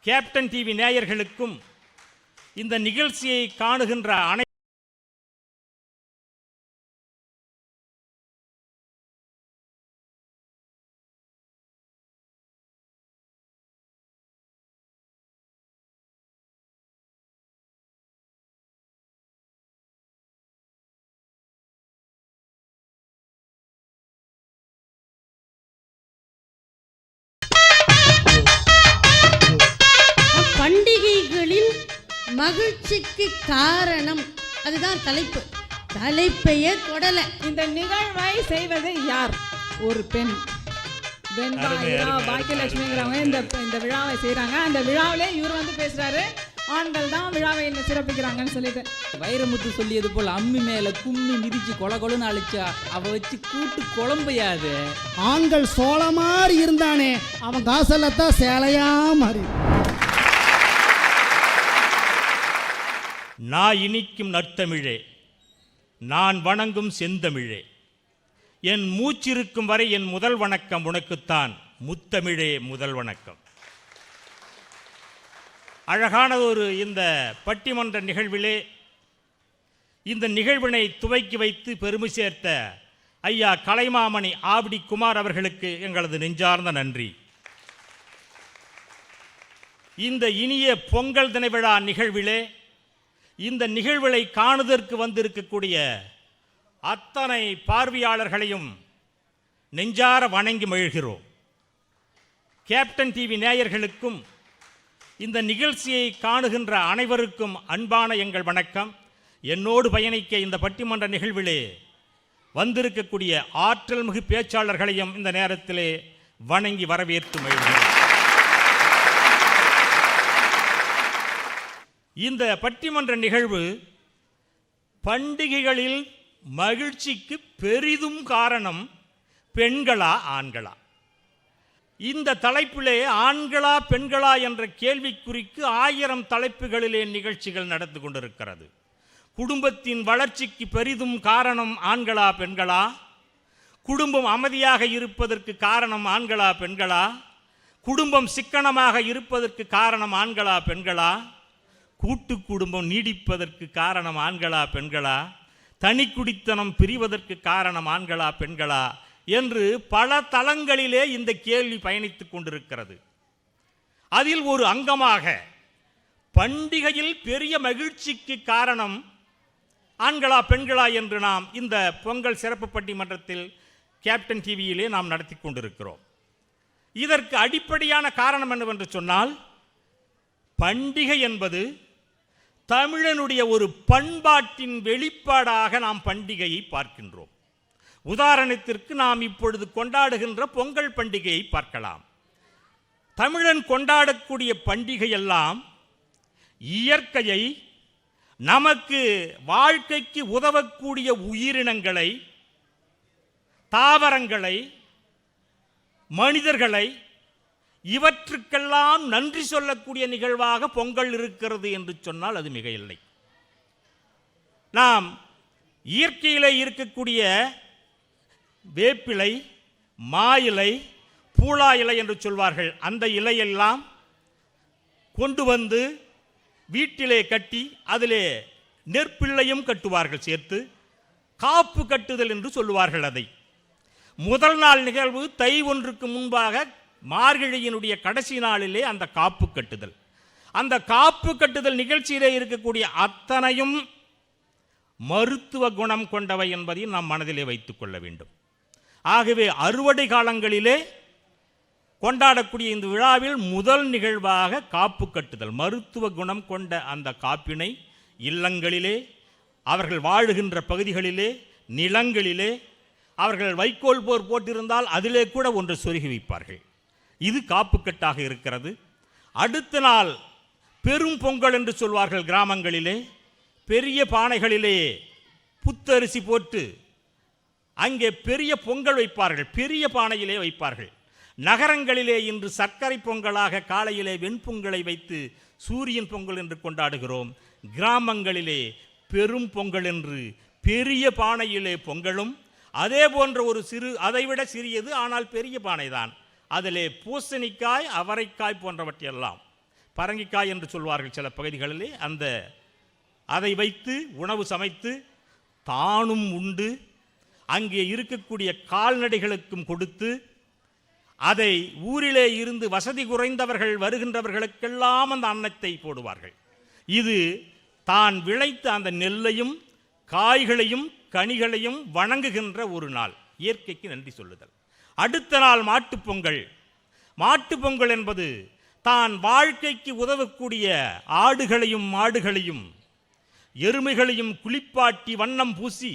Captain TV நேயர்களுக்கும் இந்த நிகழ்ச்சியை காணுகின்ற பண்டிகைகளின் மகிழ்ச்சிக்கு காரணம், அதுதான் தலைப்பு. தலைப்பையே தொடல. இந்த நிகழ்வை செய்வது யார்? ஒரு பெண். பாக்கியலட்சுமிங்கிறவங்க இந்த விழாவை செய்கிறாங்க. அந்த விழாவிலே இவர் வந்து பேசுகிறாரு, ஆண்கள் தான் விழாவை சிறப்பிக்கிறாங்கன்னு சொல்லிட்டு. வைரமுத்து சொல்லியது போல் அம்மி மேல கும்மி மிதிச்சு கொல கொலன்னு அழிச்சா அவ வச்சு கூட்டு குழம்பையாது. ஆண்கள் சோள மாதிரி இருந்தானே, அவன் காசல்லத்தான் சேலையா மாறி. நான் இனிக்கும் நற்தமிழே, நான் வணங்கும் செந்தமிழே, என் மூச்சிருக்கும் வரை என் முதல் வணக்கம் உனக்குத்தான், முத்தமிழே முதல் வணக்கம். அழகானதொரு இந்த பட்டிமன்ற நிகழ்விலே இந்த நிகழ்வினை துவக்கி வைத்து பெருமை சேர்த்த ஐயா கலைமாமணி ஆவடி குமார் அவர்களுக்கு எங்களது நெஞ்சார்ந்த நன்றி. இந்த இனிய பொங்கல் தின விழா நிகழ்விலே இந்த நிகழ்வுகளை காணுதற்கு வந்திருக்கக்கூடிய அத்தனை பார்வையாளர்களையும் நெஞ்சார வணங்கி மகிழ்கிறோம். கேப்டன் டிவி நேயர்களுக்கும் இந்த நிகழ்ச்சியை காணுகின்ற அனைவருக்கும் அன்பான எங்கள் வணக்கம். என்னோடு பயணிக்க இந்த பட்டிமன்ற நிகழ்விலே வந்திருக்கக்கூடிய ஆற்றல் மிகு பேச்சாளர்களையும் இந்த நேரத்திலே வணங்கி வரவேற்று மகிழ்கிறோம். இந்த பட்டிமன்ற நிகழ்வு பண்டிகைகளில் மகிழ்ச்சிக்கு பெரிதும் காரணம் பெண்களா ஆண்களா? இந்த தலைப்பிலே ஆண்களா பெண்களா என்ற கேள்விக்குறிக்கு 1000 தலைப்புகளிலே நிகழ்ச்சிகள் நடந்து கொண்டிருக்கிறது. குடும்பத்தின் வளர்ச்சிக்கு பெரிதும் காரணம் ஆண்களா பெண்களா? குடும்பம் அமைதியாக இருப்பதற்கு காரணம் ஆண்களா பெண்களா? குடும்பம் சிக்கனமாக இருப்பதற்கு காரணம் ஆண்களா பெண்களா? கூட்டு குடும்பம் நீடிப்பதற்கு காரணம் ஆண்களா பெண்களா? தனி குடித்தனம் பிரிவதற்கு காரணம் ஆண்களா பெண்களா என்று பல தளங்களிலே இந்த கேள்வி பயணித்துக் கொண்டிருக்கிறது. அதில் ஒரு அங்கமாக பண்டிகையில் பெரிய மகிழ்ச்சிக்கு காரணம் ஆண்களா பெண்களா என்று நாம் இந்த பொங்கல் சிறப்பு பட்டிமன்றத்தில் கேப்டன் டிவியிலே நாம் நடத்தி கொண்டிருக்கிறோம். இதற்கு அடிப்படையான காரணம் என்னவென்று சொன்னால், பண்டிகை என்பது தமிழனுடைய ஒரு பண்பாட்டின் வெளிப்பாடாக நாம் பண்டிகையை பார்க்கின்றோம். உதாரணத்திற்கு நாம் இப்பொழுது கொண்டாடுகின்ற பொங்கல் பண்டிகையை பார்க்கலாம். தமிழன் கொண்டாடக்கூடிய பண்டிகையெல்லாம் இயற்கையை, நமக்கு வாழ்க்கைக்கு உதவக்கூடிய உயிரினங்களை, தாவரங்களை, மனிதர்களை, இவற்றுக்கெல்லாம் நன்றி சொல்லக்கூடிய நிகழ்வாக பொங்கல் இருக்கிறது என்று சொன்னால் அது மிக இல்லை. நாம் இயற்கையிலே இருக்கக்கூடிய வேப்பிலை, மா இலை, பூளா இலை என்று சொல்வார்கள், அந்த இலையெல்லாம் கொண்டு வந்து வீட்டிலே கட்டி அதிலே நெற்பிள்ளையும் கட்டுவார்கள், சேர்த்து காப்பு கட்டுதல் என்று சொல்லுவார்கள். அதை முதல் நாள் நிகழ்வு தை 1க்கு முன்பாக மார்கழியினுடைய கடைசி நாளிலே அந்த காப்பு கட்டுதல். அந்த காப்பு கட்டுதல் நிகழ்ச்சியிலே இருக்கக்கூடிய அத்தனையும் மருத்துவ குணம் கொண்டவை என்பதையும் நாம் மனதிலே வைத்துக் கொள்ள வேண்டும். ஆகவே அறுவடை காலங்களிலே கொண்டாடக்கூடிய இந்த விழாவில் முதல் நிகழ்வாக காப்பு கட்டுதல், மருத்துவ குணம் கொண்ட அந்த காப்பினை இல்லங்களிலே, அவர்கள் வாழுகின்ற பகுதிகளிலே, நிலங்களிலே அவர்கள் வைக்கோல் போர் போட்டிருந்தால் அதிலே கூட ஒன்று சொருகி வைப்பார்கள். இது காப்புக்கட்டாக இருக்கிறது. அடுத்த நாள் பெரும் பொங்கல் என்று சொல்வார்கள். கிராமங்களிலே பெரிய பானைகளிலே புத்தரிசி போட்டு அங்கே பெரிய பொங்கல் வைப்பார்கள், பெரிய பானையிலே வைப்பார்கள். நகரங்களிலே இன்று சர்க்கரை பொங்கலாக காலையிலே வெண்பொங்கலை வைத்து சூரியன் பொங்கல் என்று கொண்டாடுகிறோம். கிராமங்களிலே பெரும் பொங்கல் என்று பெரிய பானையிலே பொங்கலும், அதே போன்ற ஒரு அதைவிட சிறியது ஆனால் பெரிய பானை தான், அதிலே பூசணிக்காய், அவரைக்காய் போன்றவற்றையெல்லாம் பரங்கிக்காய் என்று சொல்வார்கள் சில பகுதிகளிலே, அதை வைத்து உணவு சமைத்து தானும் உண்டு அங்கே இருக்கக்கூடிய கால்நடைகளுக்கும் கொடுத்து, அதை ஊரிலே இருந்து வசதி குறைந்தவர்கள் வருகின்றவர்களுக்கெல்லாம் அந்த அன்னத்தை போடுவார்கள். இது தான் விளைத்த அந்த நெல்லையும் காய்களையும் கனிகளையும் வணங்குகின்ற ஒரு நாள், இயற்கைக்கு நன்றி சொல்லுதல். அடுத்த நாள் மாட்டுப்பொங்கல். மாட்டுப்பொங்கல் என்பது தான் வாழ்க்கைக்கு உதவக்கூடிய ஆடுகளையும் மாடுகளையும் எருமைகளையும் குளிப்பாட்டி வண்ணம் பூசி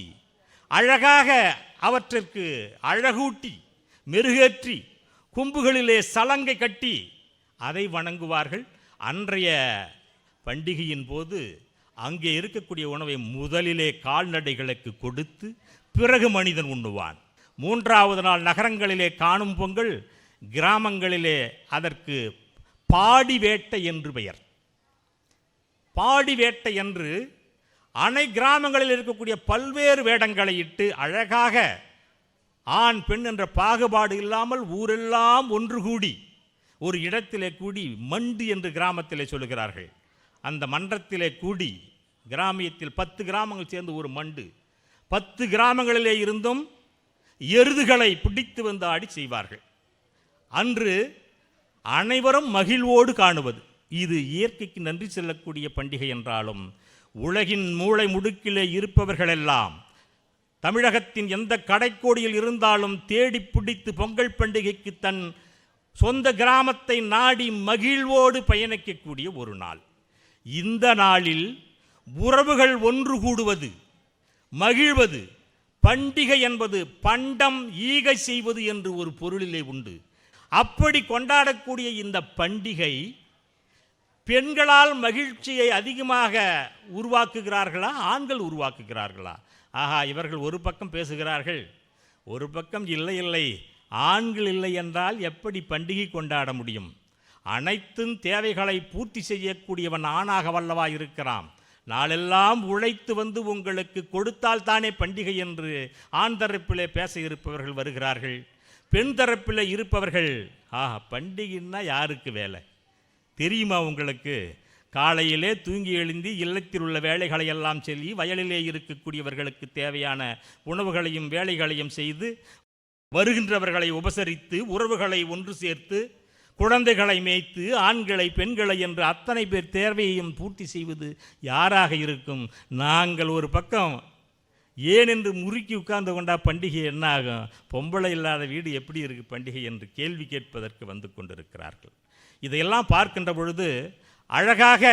அழகாக அவற்றிற்கு அழகூட்டி மெருகேற்றி கொம்புகளிலே சலங்கை கட்டி அதை வணங்குவார்கள். அன்றைய பண்டிகையின் போது அங்கே இருக்கக்கூடிய உணவை முதலிலே கால்நடைகளுக்கு கொடுத்து பிறகு மனிதன் உண்ணுவான். 3வது நாள் நகரங்களிலே காணும் பொங்கல், கிராமங்களிலே அதற்கு பாடி வேட்டை என்று பெயர். பாடி வேட்டை என்று அனை கிராமங்களில் இருக்கக்கூடிய பல்வேறு வேடங்களை இட்டு அழகாக ஆண் பெண் என்ற பாகுபாடு இல்லாமல் ஊரெல்லாம் ஒன்று கூடி ஒரு இடத்திலே கூடி மண்டு என்று கிராமத்திலே சொல்லுகிறார்கள். அந்த மன்றத்திலே கூடி கிராமியத்தில் 10 கிராமங்கள் சேர்ந்து ஒரு மண்டு, 10 கிராமங்களிலே இருந்தும் எருதுகளை பிடித்து வந்து ஆடி செய்வார்கள். அன்று அனைவரும் மகிழ்வோடு காணுவது. இது இயற்கைக்கு நன்றி செல்லக்கூடிய பண்டிகை என்றாலும் உலகின் மூளை முடுக்கிலே இருப்பவர்களெல்லாம் தமிழகத்தின் எந்த கடைக்கோடியில் இருந்தாலும் தேடி பிடித்து பொங்கல் பண்டிகைக்கு தன் சொந்த கிராமத்தை நாடி மகிழ்வோடு பயணிக்கக்கூடிய ஒரு நாள். இந்த நாளில் உறவுகள் ஒன்று கூடுவது, மகிழ்வது, பண்டிகை என்பது பண்டம் ஈகை செய்வது என்று ஒரு பொருளிலே உண்டு. அப்படி கொண்டாடக்கூடிய இந்த பண்டிகை பெண்களால் மகிழ்ச்சியை அதிகமாக உருவாக்குகிறார்களா, ஆண்கள் உருவாக்குகிறார்களா? ஆஹா, இவர்கள் ஒரு பக்கம் பேசுகிறார்கள், ஒரு பக்கம் இல்லை ஆண்கள் இல்லை என்றால் எப்படி பண்டிகை கொண்டாட முடியும்? அனைத்தும் தேவைகளை பூர்த்தி செய்யக்கூடியவன் ஆணாக வல்லவா இருக்கிறான். நாளெல்லாம் உழைத்து வந்து உங்களுக்கு கொடுத்தால் தானே பண்டிகை என்று ஆண் தரப்பிலே பேச இருப்பவர்கள் வருகிறார்கள். பெண் தரப்பில் இருப்பவர்கள் பண்டிகைன்னா யாருக்கு வேலை தெரியுமா உங்களுக்கு? காலையிலே தூங்கி எழுந்தி இல்லத்தில் உள்ள வேலைகளை எல்லாம் சொல்லி வயலிலே இருக்கக்கூடியவர்களுக்கு தேவையான உணவுகளையும் வேலைகளையும் செய்து வருகின்றவர்களை உபசரித்து உறவுகளை ஒன்று சேர்த்து குழந்தைகளை மேய்த்து ஆண்களை பெண்களை என்று அத்தனை பேர் தேவையையும் பூர்த்தி செய்வது யாராக இருக்கும்? நாங்கள் ஒரு பக்கம் ஏன் என்று முறுக்கி உட்கார்ந்து கொண்டா பண்டிகை என்ன ஆகும்? பொம்பளை இல்லாத வீடு எப்படி இருக்கு பண்டிகை என்று கேள்வி கேட்பதற்கு வந்து கொண்டிருக்கிறார்கள். இதையெல்லாம் பார்க்கின்ற பொழுது அழகாக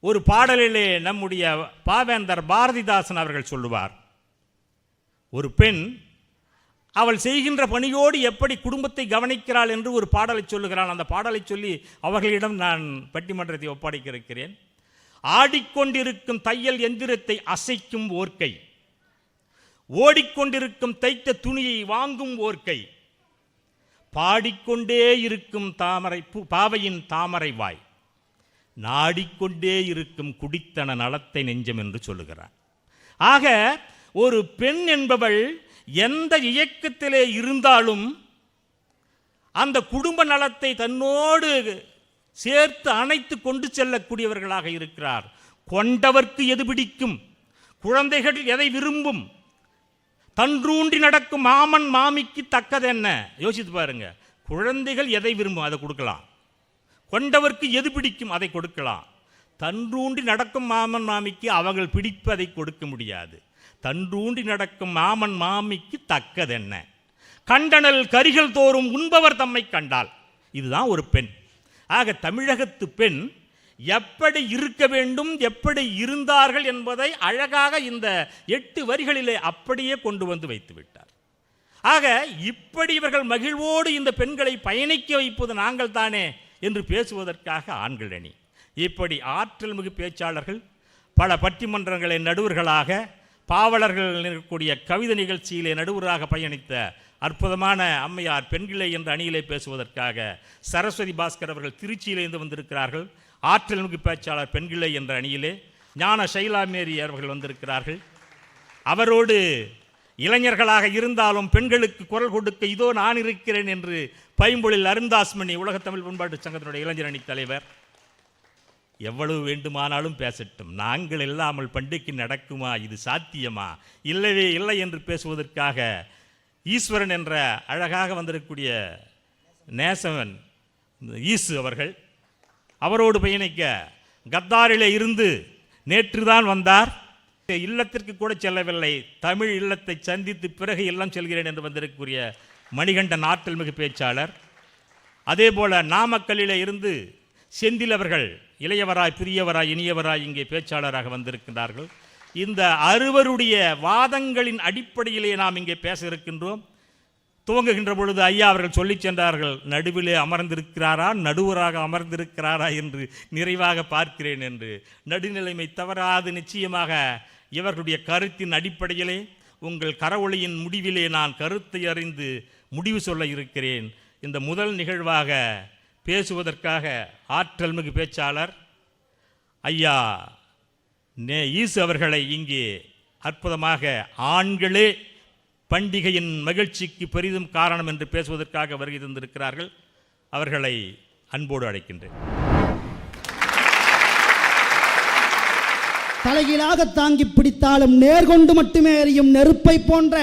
ஒரு பாடலிலே நம்முடைய பாவேந்தர் பாரதிதாசன் அவர்கள் சொல்லுவார், ஒரு பெண் அவள் செய்கின்ற பணியோடு எப்படி குடும்பத்தை கவனிக்கிறாள் என்று ஒரு பாடலை சொல்லுகிறாள். அந்த பாடலை சொல்லி அவர்களிடம் நான் பட்டிமன்றத்தை ஒப்படைக்க இருக்கிறேன். ஆடிக்கொண்டிருக்கும் தையல் எந்திரத்தை அசைக்கும் ஓர்க்கை, ஓடிக்கொண்டிருக்கும் தைத்த துணியை வாங்கும் ஓர்க்கை, பாடிக்கொண்டே இருக்கும் பாவையின் தாமரை வாய், நாடிக்கொண்டே இருக்கும் குடித்தன நலத்தை நெஞ்சம் என்று சொல்லுகிறார். ஆக ஒரு பெண் என்பவள் எந்த இயக்கத்திலே இருந்தாலும் அந்த குடும்ப நலத்தை தன்னோடு சேர்த்து அணைத்து கொண்டு செல்லக்கூடியவர்களாக இருக்கிறார். கொண்டவர்க்கு எது பிடிக்கும், குழந்தைகள் எதை விரும்பும், தன்றூன்றி நடக்கும் மாமன் மாமிக்கு தக்கது என்ன? யோசித்து பாருங்க. குழந்தைகள் எதை விரும்பும் அதை கொடுக்கலாம், கொண்டவர்க்கு எது பிடிக்கும் அதை கொடுக்கலாம். தன்றூன்றி நடக்கும் மாமன் மாமிக்கு அவர்கள் பிடிப்பதை கொடுக்க முடியாது. தன்றூன்றி நடக்கும் மாமன் மாமிக்கு தக்கதென்ன, கண்டனல் கரிகள் தோறும் உண்பவர் தம்மை கண்டால். இதுதான் ஒரு பெண். ஆக தமிழகத்து பெண் எப்படி இருக்க வேண்டும், எப்படி இருந்தார்கள் என்பதை அழகாக இந்த 8 வரிகளிலே அப்படியே கொண்டு வந்து வைத்து விட்டார். ஆக இப்படி இவர்கள் மகிழ்வோடு இந்த பெண்களை பயணிக்க வைப்பது நாங்கள் தானே என்று பேசுவதற்காக ஆண்கள் அணி. இப்படி ஆற்றல் மிகு பேச்சாளர்கள், பல பட்டிமன்றங்களை நடுவர்களாக, பாவலர்கள் இருக்கக்கூடிய கவிதை நிகழ்ச்சியிலே நடுவராக பயணித்த அற்புதமான அம்மையார் பெண்களை என்ற அணியிலே பேசுவதற்காக சரஸ்வதி பாஸ்கர் அவர்கள் திருச்சியிலிருந்து வந்திருக்கிறார்கள். ஆற்றல் மிகு பேச்சாளர் பெண்களை என்ற அணியிலே ஞான சைலா மேரி அவர்கள் வந்திருக்கிறார்கள். அவரோடு இளைஞர்களாக இருந்தாலும் பெண்களுக்கு குரல் கொடுக்க இதோ நான் இருக்கிறேன் என்று பைம்பொழில் அருந்தாஸ்மணி உலகத்தமிழ் பண்பாட்டு சங்கத்தினுடைய இளைஞர் அணி தலைவர், எவ்வளவு வேண்டுமானாலும் பேசட்டும். நாங்கள் இல்லாமல் பண்டிகை நடக்குமா, இது சாத்தியமா, இல்லவே இல்லை என்று பேசுவதற்காக ஈஸ்வரன் என்ற அழகாக வந்திருக்கக்கூடிய நேசவன் ஈசு அவர்கள், அவரோடு பயணிக்க கத்தாரிலே இருந்து நேற்று தான் வந்தார். இல்லத்திற்கு கூட செல்லவில்லை, தமிழ் இல்லத்தை சந்தித்து பிறகு இல்லம் செல்கிறேன் என்று வந்திருக்கக்கூடிய மணிகண்டன் ஆற்றல் மிகு பேச்சாளர். அதே போல நாமக்கல்லிலே இருந்து செந்தில் அவர்கள் இளையவராய் பிரியவராய் இனியவராய் இங்கே பேச்சாளராக வந்திருக்கின்றார்கள். இந்த அறுவருடைய வாதங்களின் அடிப்படையிலே நாம் இங்கே பேச இருக்கின்றோம். துவங்குகின்ற பொழுது ஐயா அவர்கள் சொல்லி சென்றார்கள், நடுவிலே அமர்ந்திருக்கிறாரா நடுவராக அமர்ந்திருக்கிறாரா என்று நிறைவாக பார்க்கிறேன் என்று. நடுநிலைமை தவறாது நிச்சயமாக இவர்களுடைய கருத்தின் அடிப்படையிலே உங்கள் கரவொளியின் முடிவிலே நான் கருத்தை அறிந்து முடிவு சொல்ல இருக்கிறேன். இந்த முதல் நிகழ்வாக பேசுவதற்காக ஆற்றல் மிகு பேச்சாளர் ஐயா ஈசு அவர்களை இங்கே அற்புதமாக ஆண்களே பண்டிகையின் மகிழ்ச்சிக்கு பெரிதும் காரணம் என்று பேசுவதற்காக வருகை தந்திருக்கிறார்கள். அவர்களை அன்போடு அழைக்கின்றேன். தலைகீழாக தாங்கி பிடித்தாலும் நேர்கொண்டு மட்டுமே எரியும் நெருப்பை போன்ற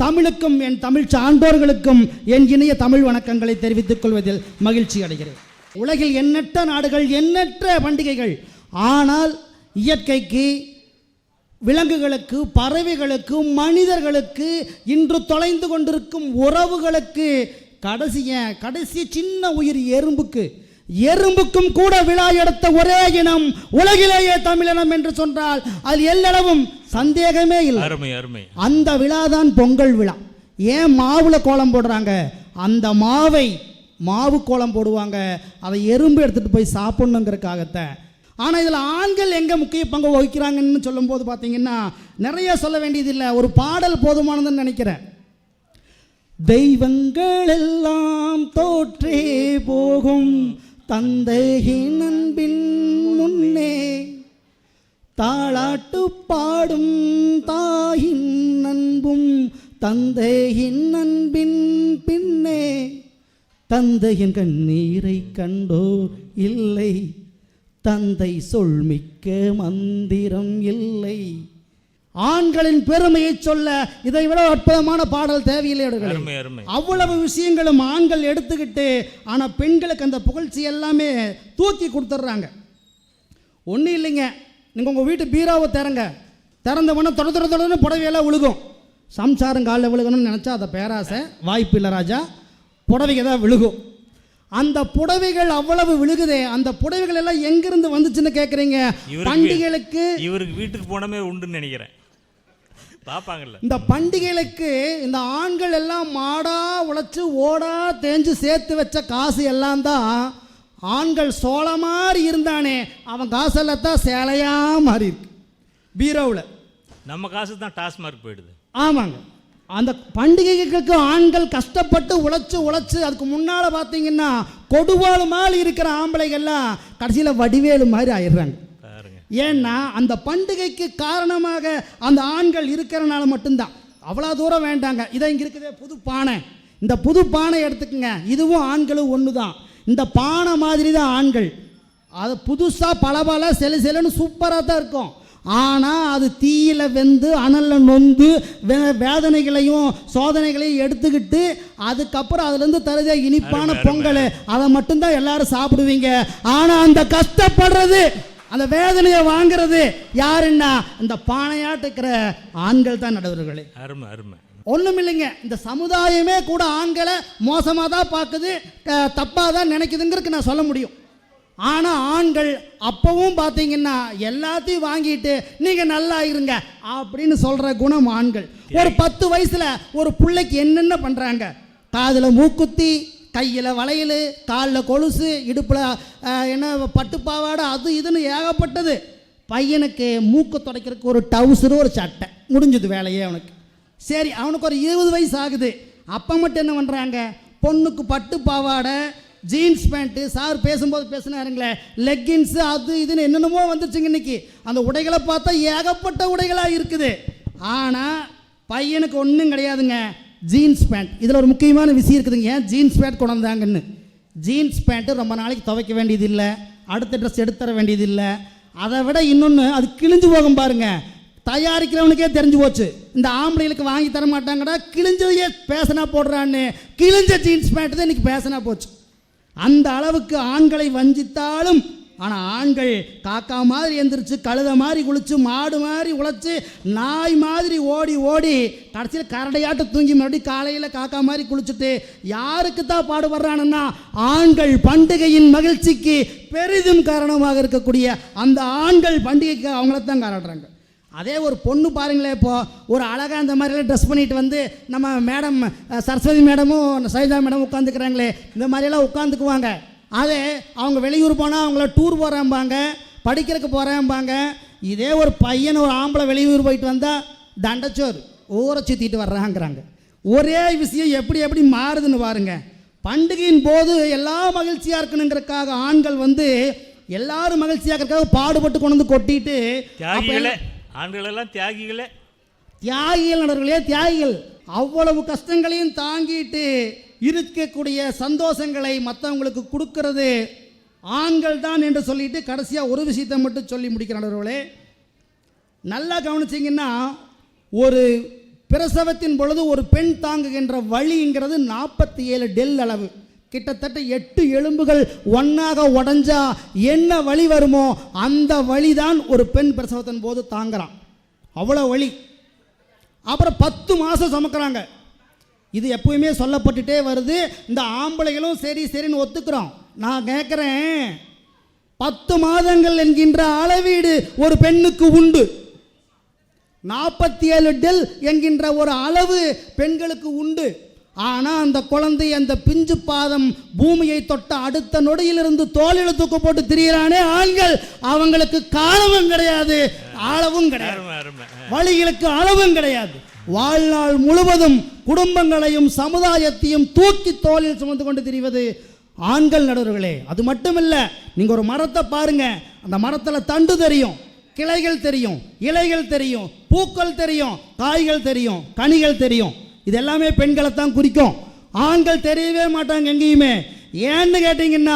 தமிழுக்கும் என் தமிழ் சான்றோர்களுக்கும் என் இணைய தமிழ் வணக்கங்களை தெரிவித்துக் கொள்வதில் மகிழ்ச்சி அடைகிறேன். உலகில் எண்ணற்ற நாடுகள், எண்ணற்ற பண்டிகைகள், ஆனால் இயற்கைக்கு, விலங்குகளுக்கு, பறவைகளுக்கு, மனிதர்களுக்கு, இன்று தொலைந்து கொண்டிருக்கும் உறவுகளுக்கு, கடைசி சின்ன உயிர் எறும்புக்கும் கூட விழா எடுத்த ஒரே இனம் உலகிலேயே தமிழினம் என்று சொன்னால் அது எல்லளவும் சந்தேகமே இல்லை. அருமை அருமை. அந்த விழா தான் பொங்கல் விழா. ஏன் மாவுல கோலம் போடுறாங்க? அந்த மாவு கோலம் போடுவாங்க, அதை எறும்பு எடுத்துட்டு போய் சாப்பிடணுங்கிறதுக்காகத்தான். ஆனால் இதில் ஆண்கள் எங்கே முக்கிய பங்கு வகிக்கிறாங்கன்னு சொல்லும்போது பார்த்தீங்கன்னா நிறைய சொல்ல வேண்டியதில்லை, ஒரு பாடல் போதுமானதுன்னு நினைக்கிறேன். தெய்வங்கள் எல்லாம் தோற்றே போகும் தந்தையின் அன்பின் முன்னே, தாளாட்டு பாடும் தாயின் அன்பும் தந்தையின் அன்பின் பின்னே, தந்தையின் கண்ணீரை கண்டோ இல்லை, தந்தை சொல்மிக்க மந்திரம் இல்லை. ஆண்களின் பெருமையை சொல்ல இதை விட அற்புதமான பாடல் தேவையில்லை. அவ்வளவு விஷயங்களும் ஆண்கள் எடுத்துக்கிட்டு, ஆனால் பெண்களுக்கு அந்த புகழ்ச்சி எல்லாமே தூக்கி கொடுத்துட்றாங்க. ஒன்றும் இல்லைங்க, நீங்கள் உங்கள் வீட்டு பீராவை திறந்த உடனே தொடர்ந்து புடவையெல்லாம் விழுகும். சம்சாரம் காலில் விழுகணும்னு நினச்சா அதை பேராசை, வாய்ப்பு இல்லை ராஜா, புடவைக்கு தான் விழுகும். அந்த புடவைகள் அவ்வளவு விழுகுதே, அந்த புடவைகள் எல்லாம் எங்கிருந்து வந்துச்சுன்னு கேட்குறீங்க. பண்டிகைகளுக்கு இவருக்கு வீட்டுக்கு போனமே உண்டுன்னு நினைக்கிறேன், பார்ப்பாங்கல்ல. இந்த பண்டிகைகளுக்கு இந்த ஆண்கள் எல்லாம் மாடா உழைச்சி ஓடா தேஞ்சு சேர்த்து வச்ச காசு எல்லாம் தான் ஆண்கள் சோள மாதிரி இருந்தானே அவன் காசெல்லாம் தான் சேலையா மாறி இருக்கு பீரோவில். நம்ம காசு தான் டாஸ்மார்க் போயிடுது. ஆமாங்க, அந்த பண்டிகைகளுக்கு ஆண்கள் கஷ்டப்பட்டு உழைச்சு அதுக்கு முன்னால் பார்த்தீங்கன்னா கொடுவாளு மாதிரி இருக்கிற ஆம்பளைகள்லாம் கடைசியில் வடிவேலு மாதிரி ஆயிடுறாங்க. ஏன்னா அந்த பண்டிகைக்கு காரணமாக அந்த ஆண்கள் இருக்கிறனால மட்டும்தான். அவ்வளோ தூரம் வேண்டாங்க. இதை இங்கே இருக்குதே புது பானை, இந்த புது பானை எடுத்துக்கங்க, இதுவும் ஆண்களும் ஒன்று தான். இந்த பானை மாதிரி தான் ஆண்கள், அது புதுசாக பல செலுன்னு சூப்பராக தான் இருக்கும். ஆனால் அது தீயில் வெந்து அனலில் நொந்து வேதனைகளையும் சோதனைகளையும் எடுத்துக்கிட்டு அதுக்கப்புறம் அதுலேருந்து தருத இனிப்பான பொங்கல், அதை மட்டும்தான் எல்லாரும் சாப்பிடுவீங்க. ஆனால் அந்த கஷ்டப்படுறது, அந்த வேதனையை வாங்கிறது யாருன்னா இந்த பானையாட்டுக்கிற ஆண்கள் தான் நடுவர்களே. அருமை அருமை. ஒன்றும் இல்லைங்க, இந்த சமுதாயமே கூட ஆண்களை மோசமாக தான் பார்க்குது, தப்பாக தான் நினைக்குதுங்கிறதுக்கு நான் சொல்ல முடியும். ஆனால் ஆண்கள் அப்பவும் பார்த்தீங்கன்னா எல்லாத்தையும் வாங்கிட்டு நீங்கள் நல்லா இருங்க அப்படின்னு சொல்கிற குணம் ஆண்கள். ஒரு 10 வயசில் ஒரு பிள்ளைக்கு என்னென்ன பண்ணுறாங்க, காதில் மூக்குத்தி, கையில் வளையல், காலில் கொலுசு, இடுப்பில் என்ன பட்டுப்பாவாடை, அது இதுன்னு ஏகப்பட்டது. பையனுக்கு மூக்கு துடைக்கிறதுக்கு ஒரு டவுசரு ஒரு சட்டை, முடிஞ்சது வேலையே அவனுக்கு. சரி, அவனுக்கு ஒரு 20 வயசு ஆகுது. அப்போ மட்டும் என்ன பண்ணுறாங்க, பொண்ணுக்கு பட்டு பாவாடை, ஜீன்ஸ் பேண்ட்டு, சார் பேசும்போது பேசினாருங்களே லெக்கின்ஸு, அது இதுன்னு என்னென்னமோ வந்துச்சுங்க இன்றைக்கி. அந்த உடைகளை பார்த்தா ஏகப்பட்ட உடைகளாக இருக்குது. ஆனால் பையனுக்கு ஒன்றும் கிடையாதுங்க, ஜீன்ஸ் பேண்ட். இதில் ஒரு முக்கியமான விஷயம் இருக்குதுங்க, ஏன் ஜீன்ஸ் பேண்ட் கொண்டாந்தாங்கன்னு. ஜீன்ஸ் பேண்ட்டு ரொம்ப நாளைக்கு துவைக்க வேண்டியதில்லை, அடுத்த ட்ரெஸ் எடுத்துற வேண்டியதில்லை. அதை விட இன்னொன்று, அது கிழிஞ்சு போகும் பாருங்க, தயாரிக்கிறவனுக்கே தெரிஞ்சு போச்சு. இந்த ஆம்பளைகளுக்கு வாங்கி தர மாட்டாங்கடா, கிழிஞ்சதையே பேசனா போடுறான்னு கிழிஞ்ச ஜீன்ஸ் பேண்ட் தான் இன்றைக்கி பேசனா போச்சு. அந்த அளவுக்கு ஆண்களை வஞ்சித்தாலும், ஆனால் ஆண்கள் காக்கா மாதிரி எந்திரிச்சு, கழுத மாதிரி குளிச்சு, மாடு மாதிரி உழைச்சி, நாய் மாதிரி ஓடி ஓடி கடைசியில் கரடையாட்டு தூங்கி மறுபடியும் காலையில் காக்கா மாதிரி குளிச்சுட்டு யாருக்கு தான் பாடுபடுறானுன்னா ஆண்கள் பண்டிகையின் மகிழ்ச்சிக்கு பெரிதும் காரணமாக இருக்கக்கூடிய அந்த ஆண்கள் பண்டிகைக்கு அவங்கள தான் காரணறாங்க. அதே ஒரு பொண்ணு பாருங்களேன், இப்போது ஒரு அழகாக அந்த மாதிரிலாம் ட்ரெஸ் பண்ணிட்டு வந்து நம்ம மேடம் சரஸ்வதி மேடமும் சைதா மேடமும் உட்காந்துக்கிறாங்களே, இந்த மாதிரியெல்லாம் உட்காந்துக்குவாங்க. அதே அவங்க வெளியூர் போனால் அவங்கள டூர் போகிறேன்பாங்க, படிக்கிறதுக்கு போகிறேன்பாங்க. இதே ஒரு பையன் ஒரு ஆம்பளை வெளியூர் போயிட்டு வந்தால் தண்டச்சோர் ஊரை சுற்றிட்டு வர்றாங்கிறாங்க. ஒரே விஷயம் எப்படி எப்படி மாறுதுன்னு பாருங்க. பண்டிகையின் போது எல்லா மகிழ்ச்சியாக இருக்கணுங்கிறதுக்காக ஆண்கள் வந்து எல்லாரும் மகிழ்ச்சியாக இருக்கிறதுக்காக பாடுபட்டு கொண்டு வந்து கொட்டிட்டு, ஆண்களெல்லாம் தியாகிகளே, தியாகிகள் நண்பர்களே, தியாகிகள். அவ்வளவு கஷ்டங்களையும் தாங்கிட்டு இருக்கக்கூடிய சந்தோஷங்களை மற்றவங்களுக்கு கொடுக்கறது ஆண்கள் தான் என்று சொல்லிட்டு கடைசியாக ஒரு விஷயத்தை மட்டும் சொல்லி முடிக்கிற நண்பர்களே, நல்லா கவனிச்சிங்கன்னா, ஒரு பிரசவத்தின் பொழுது ஒரு பெண் தாங்குகின்ற வலிங்கிறது 47 டெல் அளவு, கிட்டத்தட்ட 8 எலும்புகள் ஒன்றாக உடஞ்சா என்ன வலி வருமோ அந்த வலி தான் ஒரு பெண் பிரசவத்தின் போது தாங்குறான். அவ்வளோ வலி. அப்புறம் 10 மாதம் சுமக்கிறாங்க. இது எப்பவுமே சொல்லப்பட்டுட்டே வருது. இந்த ஆம்பளைகளும் சரி சரின்னு ஒத்துக்கிறோம். நான் கேட்குறேன், 10 மாதங்கள் என்கின்ற அளவீடு ஒரு பெண்ணுக்கு உண்டு. 47 டெல் என்கின்ற ஒரு அளவு பெண்களுக்கு உண்டு. ஆனால் அந்த குழந்தை, அந்த பிஞ்சு பாதம் பூமியை தொட்ட அடுத்த நொடியிலிருந்து தோளில் தூக்க போட்டு திரியிறானே ஆண்கள், அவங்களுக்கு காலமும் கிடையாது, அளவும் கிடையாது, வழிகளுக்கு அளவும் கிடையாது. வாழ்நாள் முழுவதும் குடும்பங்களையும் சமுதாயத்தையும் தூக்கி தோளில் சுமந்து கொண்டு திரிவது ஆண்கள் நடுவர்களே. அது மட்டும் இல்லை, நீங்கள் ஒரு மரத்தை பாருங்க, அந்த மரத்தில் தண்டு தெரியும், கிளைகள் தெரியும், இலைகள் தெரியும், பூக்கள் தெரியும், காய்கள் தெரியும், கனிகள் தெரியும். இது எல்லாமே பெண்களை தான் குறிக்கும். ஆண்கள் தெரியவே மாட்டாங்க எங்கேயுமே. ஏன்னு கேட்டீங்கன்னா,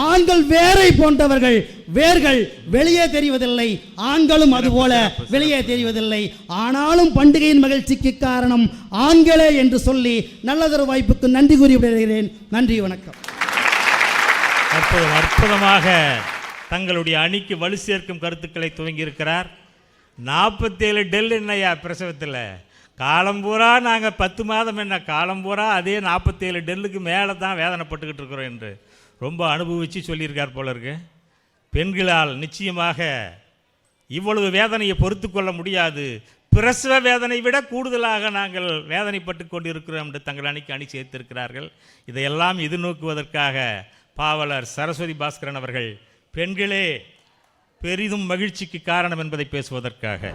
ஆண்கள் வேரை போன்றவர்கள், வேர்கள் வெளியே தெரிவதில்லை, ஆண்களும் அதுபோல வெளியே தெரிவதில்லை. ஆனாலும் பண்டிகையின் மகிழ்ச்சிக்கு காரணம் ஆண்களே என்று சொல்லி நல்லதொரு வாய்ப்புக்கு நன்றி கூறி விடுகிறேன். நன்றி, வணக்கம். அற்புதமாக தங்களுடைய அணிக்கு வலு சேர்க்கும் கருத்துக்களை துவங்கியிருக்கிறார். 47 டெல் என்னையா பிரசவத்தில், காலம்பூரா நாங்கள் 10 மாதம் என்ன, காலம்பூரா அதே 47 டெல்லுக்கு மேலே தான் வேதனைப்பட்டுக்கிட்டு இருக்கிறோம் என்று ரொம்ப அனுபவித்து சொல்லியிருக்கார் போல இருக்கு. பெண்களால் நிச்சயமாக இவ்வளவு வேதனையை பொறுத்து கொள்ள முடியாது, பிரசவ வேதனை விட கூடுதலாக நாங்கள் வேதனைப்பட்டு கொண்டு இருக்கிறோம் என்று தங்கள் அணி சேர்த்திருக்கிறார்கள். இதையெல்லாம் எதிர்நோக்குவதற்காக பாவலர் சரஸ்வதி பாஸ்கரன் அவர்கள் பெண்களே பெரிதும் மகிழ்ச்சிக்கு காரணம் என்பதை பேசுவதற்காக,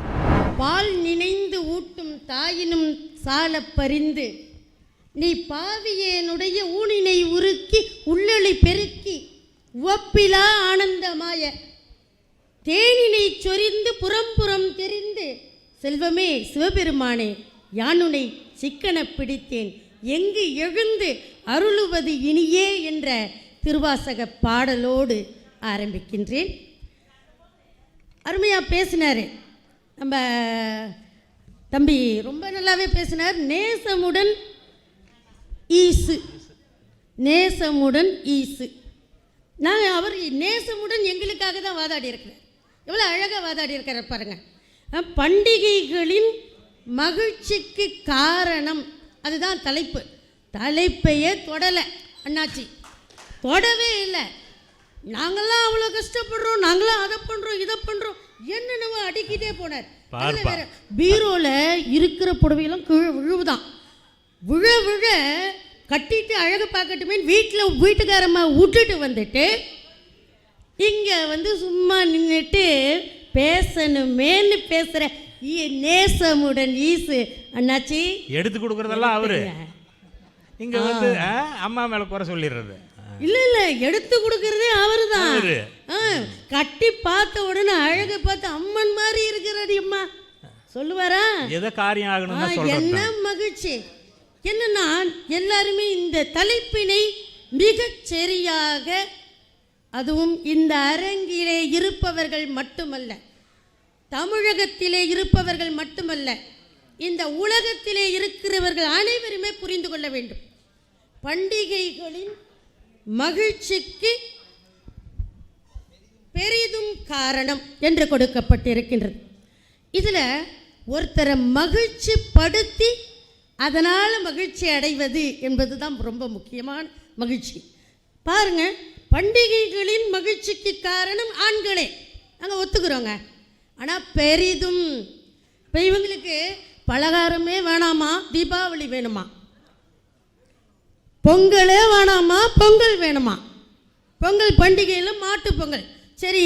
பால் நினைந்து ஊட்டும் தாயினும் சால பறிந்து நீ பாவியனுடைய ஊனினை உருக்கி உள்ளொளி பெருக்கி உவப்பிலா ஆனந்தமாய தேனினை சொரிந்து புறம்புறம் தெரிந்து செல்வமே சிவபெருமானே யானுனை சிக்கன பிடித்தேன் எங்கு எழுந்து அருளுவது இனியே என்ற திருவாசக பாடலோடு ஆரம்பிக்கின்றேன். அருமையாக பேசினார் நம்ம தம்பி, ரொம்ப நல்லாவே பேசினார். நேசமுடன் ஈசு, நேசமுடன் ஈசு. நான் அவர் நேசமுடன் எங்களுக்காக தான் வாதாடி இருக்கிறேன். எவ்வளோ அழகாக வாதாடி இருக்கிற பாருங்க. பண்டிகைகளின் மகிழ்ச்சிக்கு காரணம், அதுதான் தலைப்பு. தலைப்பையே தொடலை அண்ணாச்சி, தொடவே இல்லை. நாங்களாம் அவ்வளோ கஷ்டப்படுறோம், நாங்களாம் அதை பண்ணுறோம் இதை பண்ணுறோம் என்னென்னவோ அடிக்கிட்டே போனார். அதில் வேற பீரோவில் இருக்கிற புடவையெல்லாம் கீழே விழுவுதான். விழ விழ கட்டிட்டு அழகு பார்க்கட்டுமே வீட்டுக்காரம்மா விட்டுட்டு வந்துட்டு இங்கே வந்து சும்மா நின்றுட்டு பேசணுமேன்னு பேசுகிற நேசமுடன் ஈசு அண்ணாச்சி எடுத்து கொடுக்குறதெல்லாம் அவரு. இங்கே வந்து அம்மா மேலே குறை சொல்லிடுறது இல்லை, எடுத்து கொடுக்கறதே அவரு தான். கட்டி பார்த்த உடனே அழகை பார்த்து அம்மன் மாதிரி இருக்கிறாடி அம்மா சொல்லுவாரா, எதை காரியம் ஆகணும், என்ன மகிழ்ச்சி. என்னன்னா எல்லாருமே இந்த தலைப்பினை மிகச் சரியாக அதுவும் இந்த அரங்கிலே இருப்பவர்கள் மட்டுமல்ல, தமிழகத்திலே இருப்பவர்கள் மட்டுமல்ல, இந்த உலகத்திலே இருக்கிறவர்கள் அனைவருமே புரிந்து கொள்ள வேண்டும். பண்டிகைகளின் மகிழ்ச்சிக்கு பெரிதும் காரணம் என்று கொடுக்கப்பட்டிருக்கின்றது. இதில் ஒருத்தரை மகிழ்ச்சி படுத்தி அதனால் மகிழ்ச்சி அடைவது என்பது தான் ரொம்ப முக்கியமான மகிழ்ச்சி. பாருங்க, பண்டிகைகளின் மகிழ்ச்சிக்கு காரணம் ஆண்களே, நாங்கள் ஒத்துக்கிறோங்க. ஆனால் பெரிதும் இப்போ இவங்களுக்கு பலகாரமே வேணாமா, தீபாவளி வேணுமா, பொங்கலே வேணாமா, பொங்கல் வேணுமா, பொங்கல் பண்டிகையில் மாட்டு பொங்கல், சரி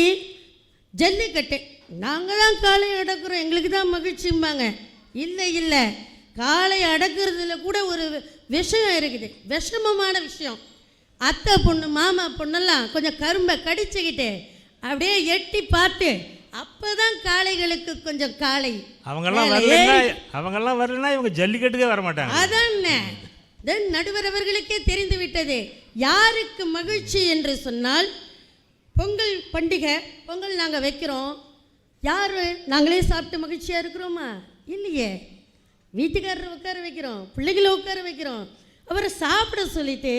ஜல்லிக்கட்டு நாங்கள் தான் காளை அடக்குறோம் எங்களுக்கு தான் மகிழ்ச்சிம்பாங்க. இல்லை இல்லை, காளை அடக்கிறதுல கூட ஒரு விஷயம் இருக்குது, விஷமமான விஷயம். அத்தை பொண்ணு மாமா பொண்ணெல்லாம் கொஞ்சம் கரும்பை கடிச்சுக்கிட்டு அப்படியே எட்டி பார்த்து அப்போதான் காளைகளுக்கு கொஞ்சம் காளை. அவங்கெல்லாம் வரலன்னா இவங்க ஜல்லிக்கட்டுக்கே வர மாட்டாங்க. அதான் நடுவர் அவர்களுக்கே தெரிந்து விட்டது யாருக்கு மகிழ்ச்சி என்று சொன்னால், பொங்கல் பண்டிகை, பொங்கல் நாங்கள் வைக்கிறோம், யார் நாங்களே சாப்பிட்டு மகிழ்ச்சியாக இருக்கிறோமா? இல்லையே, வீட்டுக்காரரை உட்கார வைக்கிறோம், பிள்ளைகளை உட்கார வைக்கிறோம், அவரை சாப்பிட சொல்லிட்டு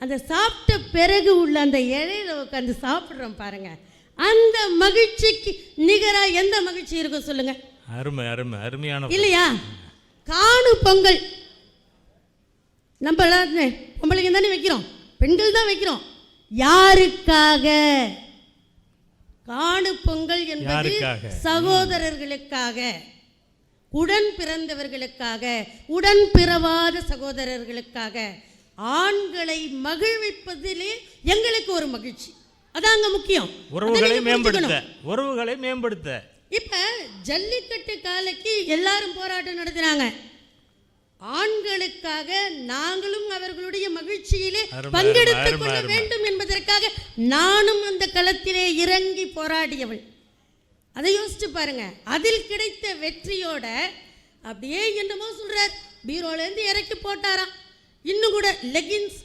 அந்த சாப்பிட்ட பிறகு உள்ள அந்த இலையில உட்காந்து சாப்பிட்றோம் பாருங்க, அந்த மகிழ்ச்சிக்கு நிகராக எந்த மகிழ்ச்சி இருக்கும் சொல்லுங்க? அருமை அருமை அருமையான இல்லையா? காணு பொங்கல் நம்ம பொம்பளைங்க தானே வைக்கிறோம், பெண்கள் தான் வைக்கிறோம். யாருக்காக? காணு பொங்கல் என்பது சகோதரர்களுக்காக, உடன் பிறந்தவர்களுக்காக, உடன் பிறவாத சகோதரர்களுக்காக, ஆண்களை மகிழ்விப்பதிலே எங்களுக்கு ஒரு மகிழ்ச்சி. அதாங்க முக்கியம். உறவுகளை மேம்படுத்த இப்ப ஜல்லிக்கட்டு காலைக்கு எல்லாரும் போராட்டம் நடத்தினாங்க. ஆண்களுக்காக நாங்களும் அவர்களுடைய மகிழ்ச்சியிலே பங்கெடுத்துக் கொள்ள வேண்டும் என்பதற்காக நானும் அந்த களத்திலே இறங்கி போராடியவள். அதை யோசிச்சு பாருங்க. அதில் கிடைத்த வெற்றியோட அப்படியே என்னமோ சொல்றார், பீரோலேருந்து இறக்கி போட்டாராம். இன்னும் கூட லெகின்ஸ்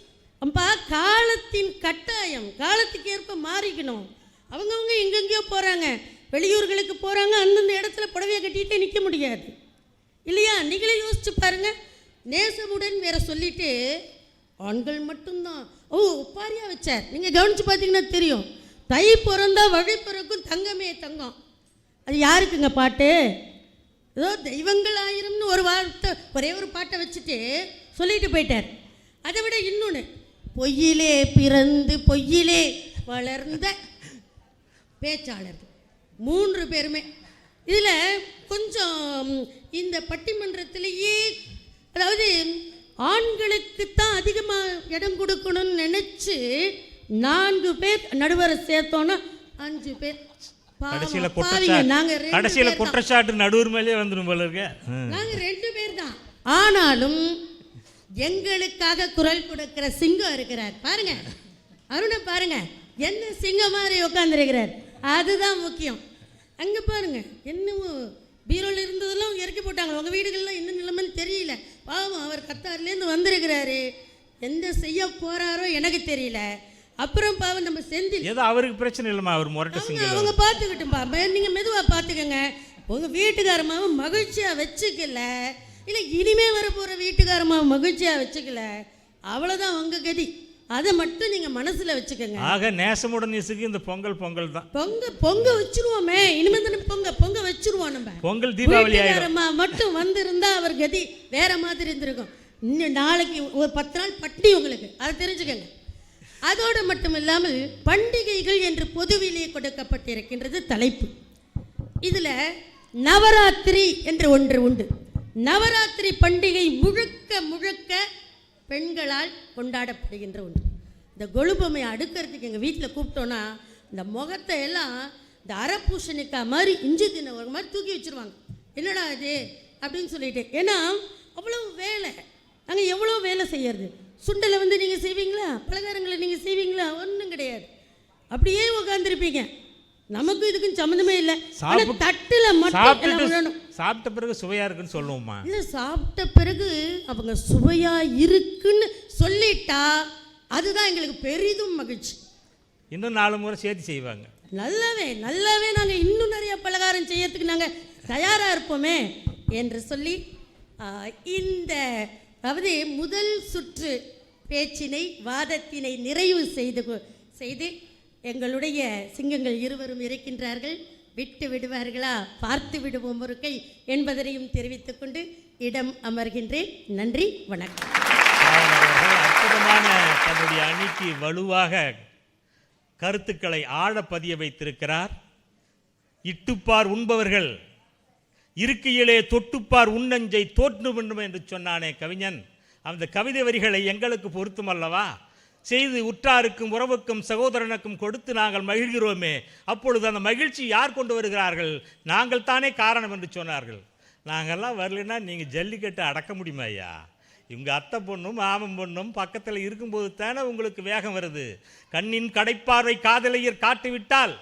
அம்பா, காலத்தின் கட்டாயம், காலத்துக்கு ஏற்ப மாறிக்கணும். அவங்கவுங்க எங்கெங்கேயோ போகிறாங்க, வெளியூர்களுக்கு போகிறாங்க, அந்தந்த இடத்துல புடவையை கட்டிகிட்டே நிற்க முடியாது இல்லையா? நீங்களே யோசிச்சு பாருங்க. நேசமுடன் வேற சொல்லிட்டு ஆண்கள் மட்டும்தான் ஒப்பாரியாக வச்சார். நீங்கள் கவனித்து பார்த்தீங்கன்னா தெரியும். தை பிறந்தா வழி பிறக்கும் தங்கமே தங்கம். அது யாருக்குங்க பாட்டு? ஏதோ தெய்வங்கள் ஆயிரம்னு ஒரு வார்த்தை, ஒரே ஒரு பாட்டை வச்சுட்டு சொல்லிட்டு போயிட்டார். அதை விட இன்னொன்று, பொய்யிலே பிறந்து பொய்யிலே வளர்ந்த பேச்சாளர்கள் 3 பேருமே. இதில் கொஞ்சம் இந்த பட்டிமன்றத்திலேயே, அதாவது ஆண்களுக்குத்தான் அதிகமாக இடம் கொடுக்கணும்னு நினச்சி 4 பேர் நடுவரை சேர்த்தோன்னா 5 பேர். கடைசியில் குற்றச்சாட்டு நடுவர் மேலே வந்துடும் போல இருக்கு. நாங்கள் 2 பேர் தான். ஆனாலும் எங்களுக்காக குரல் கொடுக்கிற சிங்கம் இருக்கிறார் பாருங்க, அருணை பாருங்க, என்ன சிங்கம் மாதிரி உட்காந்துருக்கிறார். அதுதான் முக்கியம். அங்கே பாருங்க, என்னமோ பீரோவில் இருந்ததெல்லாம் இறக்கி போட்டாங்க. உங்கள் வீடுகள்லாம் என்ன நிலைமைன்னு தெரியல. பாவம், அவர் கத்தார்லேருந்து வந்திருக்கிறாரு, எந்த செய்ய போகிறாரோ எனக்கு தெரியல. அப்புறம் பாவம் நம்ம செந்தில், ஏதோ அவருக்கு பிரச்சனை இல்லைம்மா, அவர் முரட்டு சிங்கம், அவங்க பார்த்துக்கிட்டும்பா, நீங்கள் மெதுவாக பார்த்துக்கங்க. உங்கள் வீட்டுக்காரமாவும் மகிழ்ச்சியாக வச்சுக்கல, இல்லை இனிமே வர போகிற வீட்டுக்காரமாவும் மகிழ்ச்சியாக வச்சுக்கல, அவ்வளோதான் உங்கள் கதி. அதை மட்டும் நீங்கள் மனசில் வச்சுக்கோங்க. ஆக நேசமுடன் இசுக்கு இந்த பொங்கல் தான். பொங்க வச்சுருவோமே, இனிமேல் தானே பொங்க வச்சுருவோம். நம்ம பொங்கல் தீபாவளி மட்டும் வந்திருந்தா அவர் கதி வேற மாதிரி இருந்திருக்கும். இன்னும் நாளைக்கு ஒரு 10 நாள் பட்டி உங்களுக்கு, அதை தெரிஞ்சுக்கங்க. அதோடு மட்டும் இல்லாமல் பண்டிகைகள் என்று பொதுவிலே கொடுக்கப்பட்டிருக்கின்றது தலைப்பு. இதில் நவராத்திரி என்று ஒன்று உண்டு. நவராத்திரி பண்டிகை முழுக்க முழுக்க பெண்களால் கொண்டாடப்படுகின்ற ஒன்று. இந்த கொலுபொம்மை அடுக்கிறதுக்கு எங்கள் வீட்டில் கூப்பிட்டோன்னா இந்த முகத்தை எல்லாம் இந்த அரைப்பூசணிக்கா மாதிரி இஞ்சி தின ஒரு மாதிரி தூக்கி வச்சுருவாங்க. என்னடா இது அப்படின்னு சொல்லிட்டு. ஏன்னா அவ்வளோ வேலை, நாங்கள் எவ்வளோ வேலை செய்யறது. சுண்டலை வந்து நீங்கள் செய்வீங்களா, பலகாரங்களை நீங்கள் செய்வீங்களா? ஒன்றும் கிடையாது, அப்படியே உட்காந்துருப்பீங்க. நமக்கு இதுக்கும் சம்மந்தமே இல்லை. தட்டுல மட்டும் சாப்பிட்ட பிறகு சுவையா இருக்குன்னு சொல்லுவோமா? இல்லை, சாப்பிட்ட பிறகு அவங்க சுவையா இருக்குன்னு சொல்லிட்டா அதுதான் எங்களுக்கு பெரிதும் மகிழ்ச்சி. இன்னும் 4 முறை சேர்த்து செய்வாங்க. நல்லாவே நாங்கள் இன்னும் நிறைய பலகாரம் செய்யறதுக்கு நாங்கள் தயாராக இருப்போமே என்று சொல்லி இந்த அதாவது முதல் சுற்று பேச்சினை வாதத்தினை நிறைவு செய்து எங்களுடைய சிங்கங்கள் இருவரும் இருக்கின்றார்கள், விட்டு விடுவார்களா பார்த்து விடுவோம் ஒரு கை என்பதனையும் தெரிவித்துக் கொண்டு இடம் அமர்கின்றேன். நன்றி, வணக்கம். அற்புதமான தன்னுடைய அணிக்கு வலுவாக கருத்துக்களை ஆழ பதிய வைத்திருக்கிறார். இட்டுப்பார் உண்பவர்கள் இருக்கையிலே தொட்டுப்பார் உன்னஞ்சை தோற்று வேண்டும் என்று சொன்னானே கவிஞன். அந்த கவிதை வரிகளை எங்களுக்கு பொருத்தம் அல்லவா? செய்து உற்றாருக்கும் உறவுக்கும் சகோதரனுக்கும் கொடுத்து நாங்கள் மகிழ்கிறோமே, அப்பொழுது அந்த மகிழ்ச்சி யார் கொண்டு வருகிறார்கள்? நாங்கள் தானே காரணம் என்று சொன்னார்கள். நாங்கள்லாம் வரலைன்னா நீங்கள் ஜல்லிக்கட்டு அடக்க முடியுமா ஐயா? இவங்க அத்தை பொண்ணும் மாமன் பொண்ணும் பக்கத்தில் இருக்கும்போது தானே உங்களுக்கு வேகம் வருது. கண்ணின் கடைப்பார்வை காதலையர் காட்டிவிட்டால்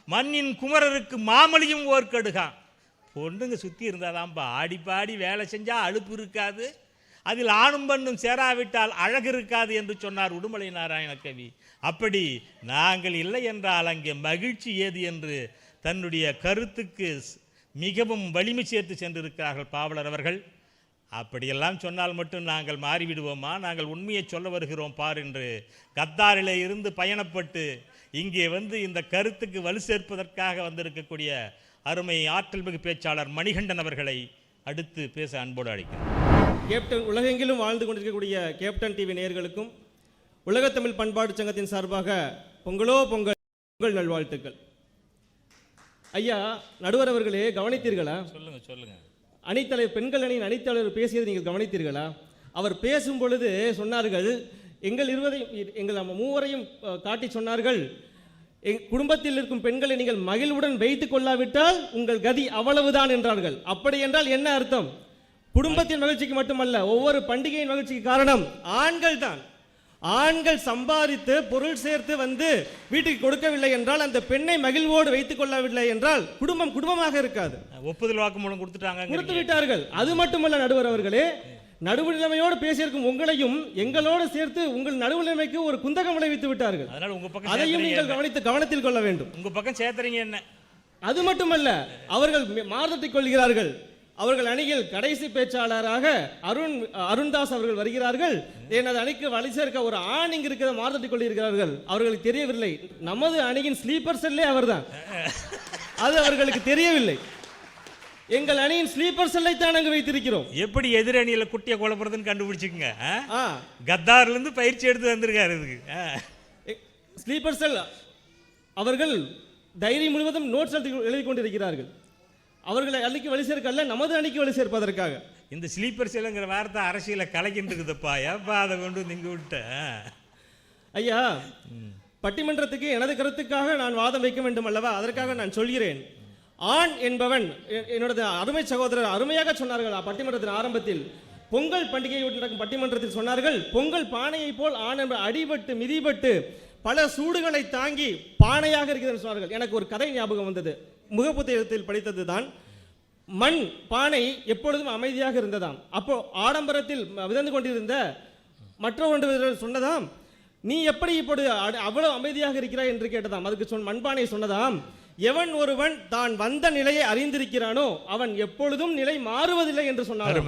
மண்ணின் குமரருக்கு மாமலியும் ஓர்க்கடுகான். பொண்ணுங்க சுற்றி இருந்தாதான்பா ஆடி பாடி வேலை செஞ்சால் அலுப்பு இருக்காது, அதில் ஆணும் பெண்ணும் சேராவிட்டால் அழகு இருக்காது என்று சொன்னார் உடுமலை நாராயண கவி. அப்படி நாங்கள் இல்லை என்றால் அங்கே மகிழ்ச்சி ஏது என்று தன்னுடைய கருத்துக்கு மிகவும் வலிமை சேர்த்து சென்றிருக்கிறார்கள் பாவலர் அவர்கள். அப்படியெல்லாம் சொன்னால் மட்டும் நாங்கள் மாறிவிடுவோமா? நாங்கள் உண்மையை சொல்ல வருகிறோம் பார் என்று கத்தாரிலே இருந்து பயணப்பட்டு இங்கே வந்து இந்த கருத்துக்கு வலு சேர்ப்பதற்காக வந்திருக்கக்கூடிய அருமை ஆற்றல் மிகு பேச்சாளர் மணிகண்டன் அவர்களை அடுத்து பேச அன்போடு அழைக்கிறேன். கேப்டன் உலகெங்கிலும் வாழ்ந்து கொண்டிருக்கக்கூடிய கேப்டன் டிவி நேயர்களுக்கும் உலகத்தமிழ் பண்பாடு சங்கத்தின் சார்பாக பொங்கலோ பொங்கல் பொங்கல் நல்வாழ்த்துக்கள். ஐயா நடுவர் அவர்களே, கவனித்தீர்களா? சொல்லுங்க. அணித்தலைவர் பெண்கள் அணியின் அணித்தலைவர் பேசியதை நீங்கள் கவனித்தீர்களா? அவர் பேசும் பொழுது சொன்னார்கள், எங்கள் மூவரையும் காட்டி சொன்னார்கள், குடும்பத்தில் இருக்கும் பெண்களை நீங்கள் மகிழ்வுடன் வைத்துக் கொள்ளாவிட்டால் உங்கள் கதி அவ்வளவுதான் என்றார்கள். அப்படி என்றால் என்ன அர்த்தம்? குடும்பத்தின் மகிழ்ச்சிக்கு மட்டுமல்ல, ஒவ்வொரு பண்டிகையின் மகிழ்ச்சிக்கு காரணம் ஆண்கள் தான். ஆண்கள் சம்பாதித்து பொருள் சேர்த்து வந்து வீட்டுக்கு கொடுக்கவில்லை என்றால், அந்த பெண்ணை மகிழ்வோடு வைத்துக் கொள்ளவில்லை என்றால் குடும்பமாக இருக்காது. ஒப்புதல் வாக்குமூலம் கொடுத்து விட்டார்கள். அது மட்டுமல்ல நடுவர் அவர்களே, நடுவு நிலைமையோடு பேசியிருக்கும் உங்களையும் எங்களோடு சேர்த்து உங்கள் நடுவு நிலைமைக்கு ஒரு குந்தகம் விளைவித்து விட்டார்கள். அதையும் நீங்கள் கவனத்தில் கொள்ள வேண்டும். உங்க பக்கம் சேர்த்துறீங்க என்ன? அது மட்டுமல்ல, அவர்கள் மாறுதட்டிக் கொள்கிறார்கள். அவர்கள் அணியில் கடைசி பேச்சாளராக அருண்தாஸ் அவர்கள் வருகிறார்கள். எனது அணிக்கு வழி சேர்க்க ஒரு ஆண் இங்கு இருக்கிற மாறுதட்டிக் கொள்கிறார்கள். அவர்களுக்கு தெரியவில்லை, நமது அணியின் ஸ்லீப்பர் செல்லே அவர்தான். அது அவர்களுக்கு தெரியவில்லை. எங்கள் அணியின் ஸ்லீப்பர் செல்லை தான் அங்கு வைத்திருக்கிறோம். எப்படி எதிர் அணியில் குட்டியை குழப்பறதுன்னு கண்டுபிடிச்சுங்க. கத்தார்ல இருந்து பயிற்சி எடுத்து வந்திருக்காரு இதுக்கு. ஸ்லீப்பர் செல் அவர்கள் டைரி முழுவதும் நோட்ஸ் எழுதி கொண்டிருக்கிறார்கள். அவர்களை அன்னைக்கு வழி சேர்க்கல, நமது அணிக்கு வழி சேர்ப்பதற்காக. இந்த ஸ்லீப்பர் செல்லுங்கிற வார்த்தை அரசியல கலக்கிட்டு இருக்குதுப்பா. ஏப்பா அதை கொண்டு நீங்க விட்ட? ஐயா, பட்டிமன்றத்துக்கு எனது கருத்துக்காக நான் வாதம் வைக்க வேண்டும் அல்லவா? அதற்காக நான் சொல்கிறேன். ஆண் என்பவன், என்னோட அருமை சகோதரர் அருமையாக சொன்னார்கள் பட்டிமன்றத்தின் ஆரம்பத்தில். பொங்கல் பண்டிகையை நடக்கும் பட்டிமன்றத்தில் சொன்னார்கள், பொங்கல் பானையை போல் ஆண் என்ப அடிபட்டு மிதிபட்டு பல சூடுகளை தாங்கி பானையாக இருக்கிறது சொன்னார்கள். எனக்கு ஒரு கதை ஞாபகம் வந்தது. முகப்புத்தகத்தில் படித்தது தான். மண் பானை எப்பொழுதும் அமைதியாக இருந்ததாம். அப்போ ஆடம்பரத்தில் விதந்து கொண்டிருந்த மற்ற ஒன்று சொன்னதாம், நீ எப்படி இப்பொழுது அவ்வளவு அமைதியாக இருக்கிறாய் என்று கேட்டதாம். அதுக்கு மண்பானை சொன்னதாம், எவன் ஒருவன் தான் வந்த நிலையை அறிந்திருக்கிறானோ அவன் எப்பொழுதும் நிலை மாறுவதில்லை என்று சொன்னார்.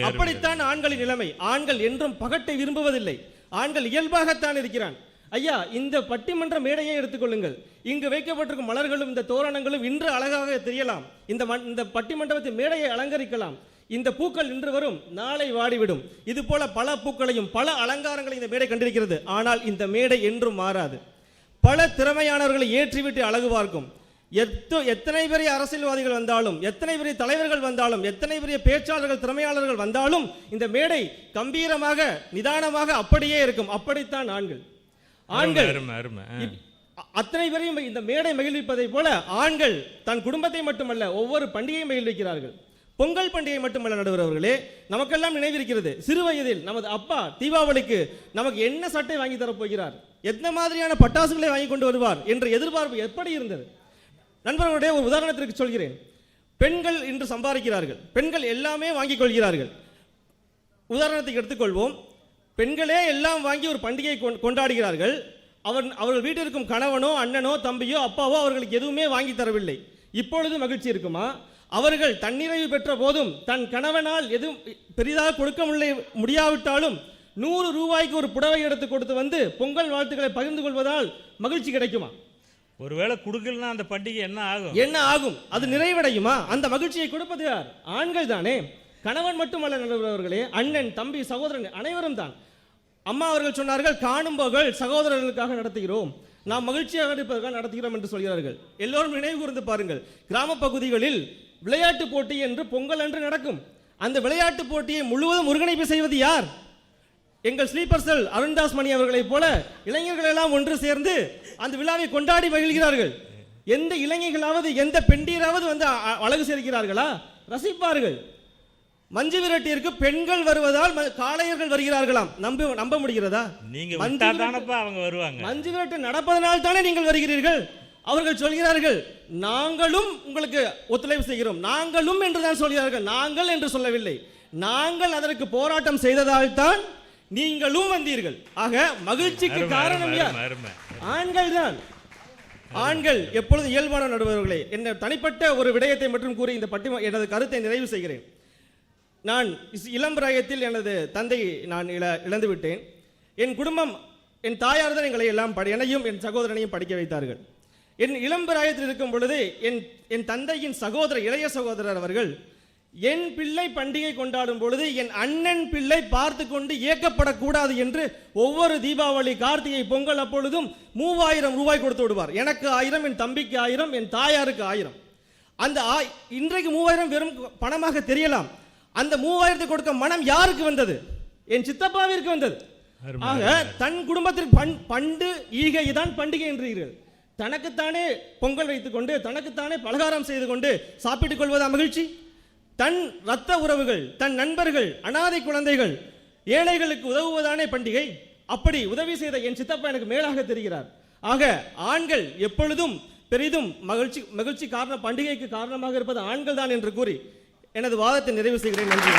அப்படித்தான் ஆண்களின் நிலைமை. ஆண்கள் என்றும் பகட்டை விரும்புவதில்லை. ஆண்கள் இயல்பாகத்தான் இருக்கிறான். ஐயா, இந்த பட்டிமன்ற மேடையை எடுத்துக்கொள்ளுங்கள். இங்கு வைக்கப்பட்டிருக்கும் மலர்களும் இந்த தோரணங்களும் இன்று அழகாக தெரியலாம். இந்த பட்டிமன்றத்தின் மேடையை அலங்கரிக்கலாம். இந்த பூக்கள் இன்று வரும், நாளை வாடிவிடும். இது போல பல பூக்களையும் பல அலங்காரங்களையும் இந்த மேடை கண்டிருக்கிறது. ஆனால் இந்த மேடை என்றும் மாறாது. பல திறமையானவர்களை ஏற்றிவிட்டு அழகு பார்க்கும். எத்தனை பெரிய அரசியல்வாதிகள் வந்தாலும், எத்தனை பெரிய தலைவர்கள் வந்தாலும், எத்தனை பெரிய பேச்சாளர்கள் திறமையாளர்கள் வந்தாலும் இந்த மேடை கம்பீரமாக நிதானமாக அப்படியே இருக்கும். அப்படித்தான் ஆண்கள் அத்தனை பேரையும் இந்த மேடை மகிழ்விப்பதை போல ஆண்கள் தன் குடும்பத்தை மட்டுமல்ல ஒவ்வொரு பண்டிகையை மகிழ்விக்கிறார்கள். பொங்கல் பண்டிகை மட்டுமல்ல நடுவர் அவர்களே, நமக்கெல்லாம் நினைவிருக்கிறது, சிறு வயதில் நமது அப்பா தீபாவளிக்கு நமக்கு என்ன சட்டை வாங்கி தரப்போகிறார், எந்த மாதிரியான பட்டாசுகளை வாங்கி கொண்டு வருவார் என்ற எதிர்பார்ப்பு எப்படி இருந்தது. நண்பர்களுடைய ஒரு உதாரணத்திற்கு சொல்கிறேன். பெண்கள் இன்று சம்பாதிக்கிறார்கள், பெண்கள் எல்லாமே வாங்கிக் கொள்கிறார்கள். உதாரணத்துக்கு எடுத்துக்கொள்வோம். பெண்களே எல்லாம் வாங்கி ஒரு பண்டிகை கொண்டாடுகிறார்கள். அவர்கள் வீட்டில் இருக்கும் கணவனோ அண்ணனோ தம்பியோ அப்பாவோ அவர்களுக்கு எதுவுமே வாங்கி தரவில்லை. இப்பொழுது மகிழ்ச்சி இருக்குமா? அவர்கள் தன்னிறைவு பெற்ற போதும் தன் கணவனால் எதுவும் பெரிதாக கொடுக்க முடியாவிட்டாலும் 100 ரூபாய்க்கு ஒரு புடவை எடுத்து கொடுத்து வந்து பொங்கல் வாழ்த்துக்களை பகிர்ந்து கொள்வதால் மகிழ்ச்சி கிடைக்குமா? ஒருவேளை கொடுக்கலன்னா அந்த பண்டிகை என்ன ஆகும்? அது நிறைவடையுமா? அந்த மகிழ்ச்சியை கொடுப்பது யார்? ஆண்கள் தானே. கணவன் மட்டுமல்ல நடுவர்களே, அண்ணன் தம்பி சகோதரன் அனைவரும் தான். அம்மா அவர்கள் சொன்னார்கள், காணும் பொங்கல் சகோதரர்களுக்காக நடத்துகிறோம், நாம் மகிழ்ச்சியாக இருப்பதற்காக நடத்துகிறோம் என்று சொல்கிறார்கள். எல்லோரும் நினைவு கூர்ந்து பாருங்கள், கிராம பகுதிகளில் விளையாட்டு போட்டி என்று பொங்கல் அன்று நடக்கும். அந்த விளையாட்டு போட்டியை முழுவதும் ஒருங்கிணைப்பு செய்வது யார்? எங்கள் ஸ்லீப்பர் செல் அருண்தாஸ் மணி அவர்களைப் போல இளைஞர்கள் எல்லாம் ஒன்று சேர்ந்து அந்த விழாவை கொண்டாடி மகிழ்கிறார்கள். எந்த இளைஞர்களாவது எந்த பெண்டீராவது வந்து அழகு சேர்க்கிறார்களா? ரசிப்பார்கள். மஞ்சு விரட்டிற்கு பெண்கள் வருவதால் காளையர்கள் வருகிறார்களாம். நம்ப முடிகிறதா? நீங்க அவங்க வருவாங்க. மஞ்சு விரட்டு நடப்பதனால் தானே நீங்கள் வருகிறீர்கள். அவர்கள் சொல்கிறார்கள், நாங்களும் உங்களுக்கு ஒத்துழைப்பு செய்கிறோம். நாங்களும் என்றுதான் சொல்கிறார்கள், நாங்கள் என்று சொல்லவில்லை. நாங்கள் அதற்கு போராட்டம் செய்ததால் தான் நீங்களும் வந்தீர்கள். ஆக மகிழ்ச்சிக்கு காரணம் யார்? ஆண்கள் தான். ஆண்கள் எப்பொழுதும் இயல்பான நடுவர்களே. என்ன தனிப்பட்ட ஒரு விடயத்தை மட்டும் கூறி இந்த எனது கருத்தை நிறைவு செய்கிறேன். நான் இளம் பிராயத்தில் எனது தந்தை நான் இழந்து விட்டேன். என் குடும்பம், என் தாயார் தான் எங்களை எல்லாம் என்னையும் என் சகோதரனையும் படிக்க வைத்தார்கள். என் இளம் பிராயத்தில் இருக்கும் பொழுது என் தந்தையின் இளைய சகோதரர் அவர்கள் என் பிள்ளை பண்டிகை கொண்டாடும் பொழுது என் அண்ணன் பிள்ளை பார்த்து கொண்டு ஏக்கப்படக்கூடாது என்று ஒவ்வொரு தீபாவளி, கார்த்திகை, பொங்கல் அப்பொழுதும் 3000 ரூபாய் கொடுத்து விடுவார். எனக்கு 1000, என் தம்பிக்கு 1000, என் தாயாருக்கு 1000. அந்த இன்றைக்கு 3000 வெறும் பணமாக தெரியலாம். அந்த 3000 கொடுக்க மனம் யாருக்கு வந்தது? என் சித்தப்பாவிற்கு வந்தது. ஆக தன் குடும்பத்திற்கு பண்டு ஈகை தான் பண்டிகை என்றீர்கள். தனக்குத்தானே பொங்கல் வைத்துக் கொண்டு தனக்குத்தானே பலகாரம் செய்து கொண்டு சாப்பிட்டுக் கொள்வதா மகிழ்ச்சி? தன் இரத்த உறவுகள், தன் நண்பர்கள், அனாதை குழந்தைகள், ஏழைகளுக்கு உதவுவதானே பண்டிகை. அப்படி உதவி செய்த என் சித்தப்பா எனக்கு மேலாக தெரிகிறார். ஆக ஆண்கள் எப்பொழுதும் பெரிதும் மகிழ்ச்சி காரணம், பண்டிகைக்கு காரணமாக இருப்பது ஆண்கள் தான் என்று கூறி எனது வாதத்தை நிறைவு செய்கிறேன். நன்றி.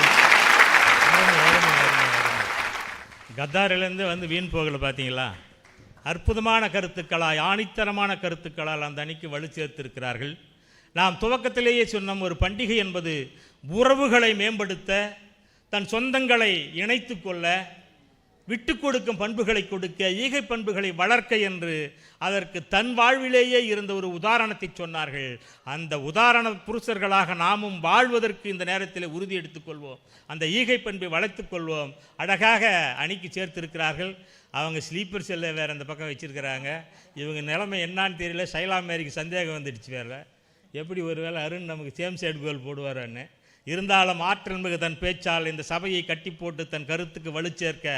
கத்தாரிலிருந்து வந்து வீண் போகல பார்த்தீங்களா? அற்புதமான கருத்துக்களால், ஆணித்தரமான கருத்துக்களால் அந்த அணிக்கு வலு சேர்த்திருக்கிறார்கள். நாம் துவக்கத்திலேயே சொன்னோம், ஒரு பண்டிகை என்பது உறவுகளை மேம்படுத்த, தன் சொந்தங்களை இணைத்து கொள்ள, விட்டு கொடுக்கும் பண்புகளை கொடுக்க, ஈகை பண்புகளை வளர்க்க என்று அதற்கு தன் வாழ்விலேயே இருந்த ஒரு உதாரணத்தை சொன்னார்கள். அந்த உதாரண புருஷர்களாக நாமும் வாழ்வதற்கு இந்த நேரத்தில் உறுதி எடுத்துக்கொள்வோம். அந்த ஈகை பண்பை வளர்த்துக் கொள்வோம். அழகாக அணிக்கு சேர்த்திருக்கிறார்கள். அவங்க ஸ்லீப்பர் செல்லை வேறு அந்த பக்கம் வச்சுருக்கிறாங்க. இவங்க நிலைமை என்னான்னு தெரியல. ஷைலா மேரிக்கு சந்தேகம் வந்துடுச்சு. வேறு எப்படி ஒருவேளை அருண் நமக்கு சேம் சைடு கோல் போடுவாரான்னு. இருந்தாலும் ஆற்றல் மிகு தன் பேச்சால் இந்த சபையை கட்டி போட்டு தன் கருத்துக்கு வலு சேர்க்க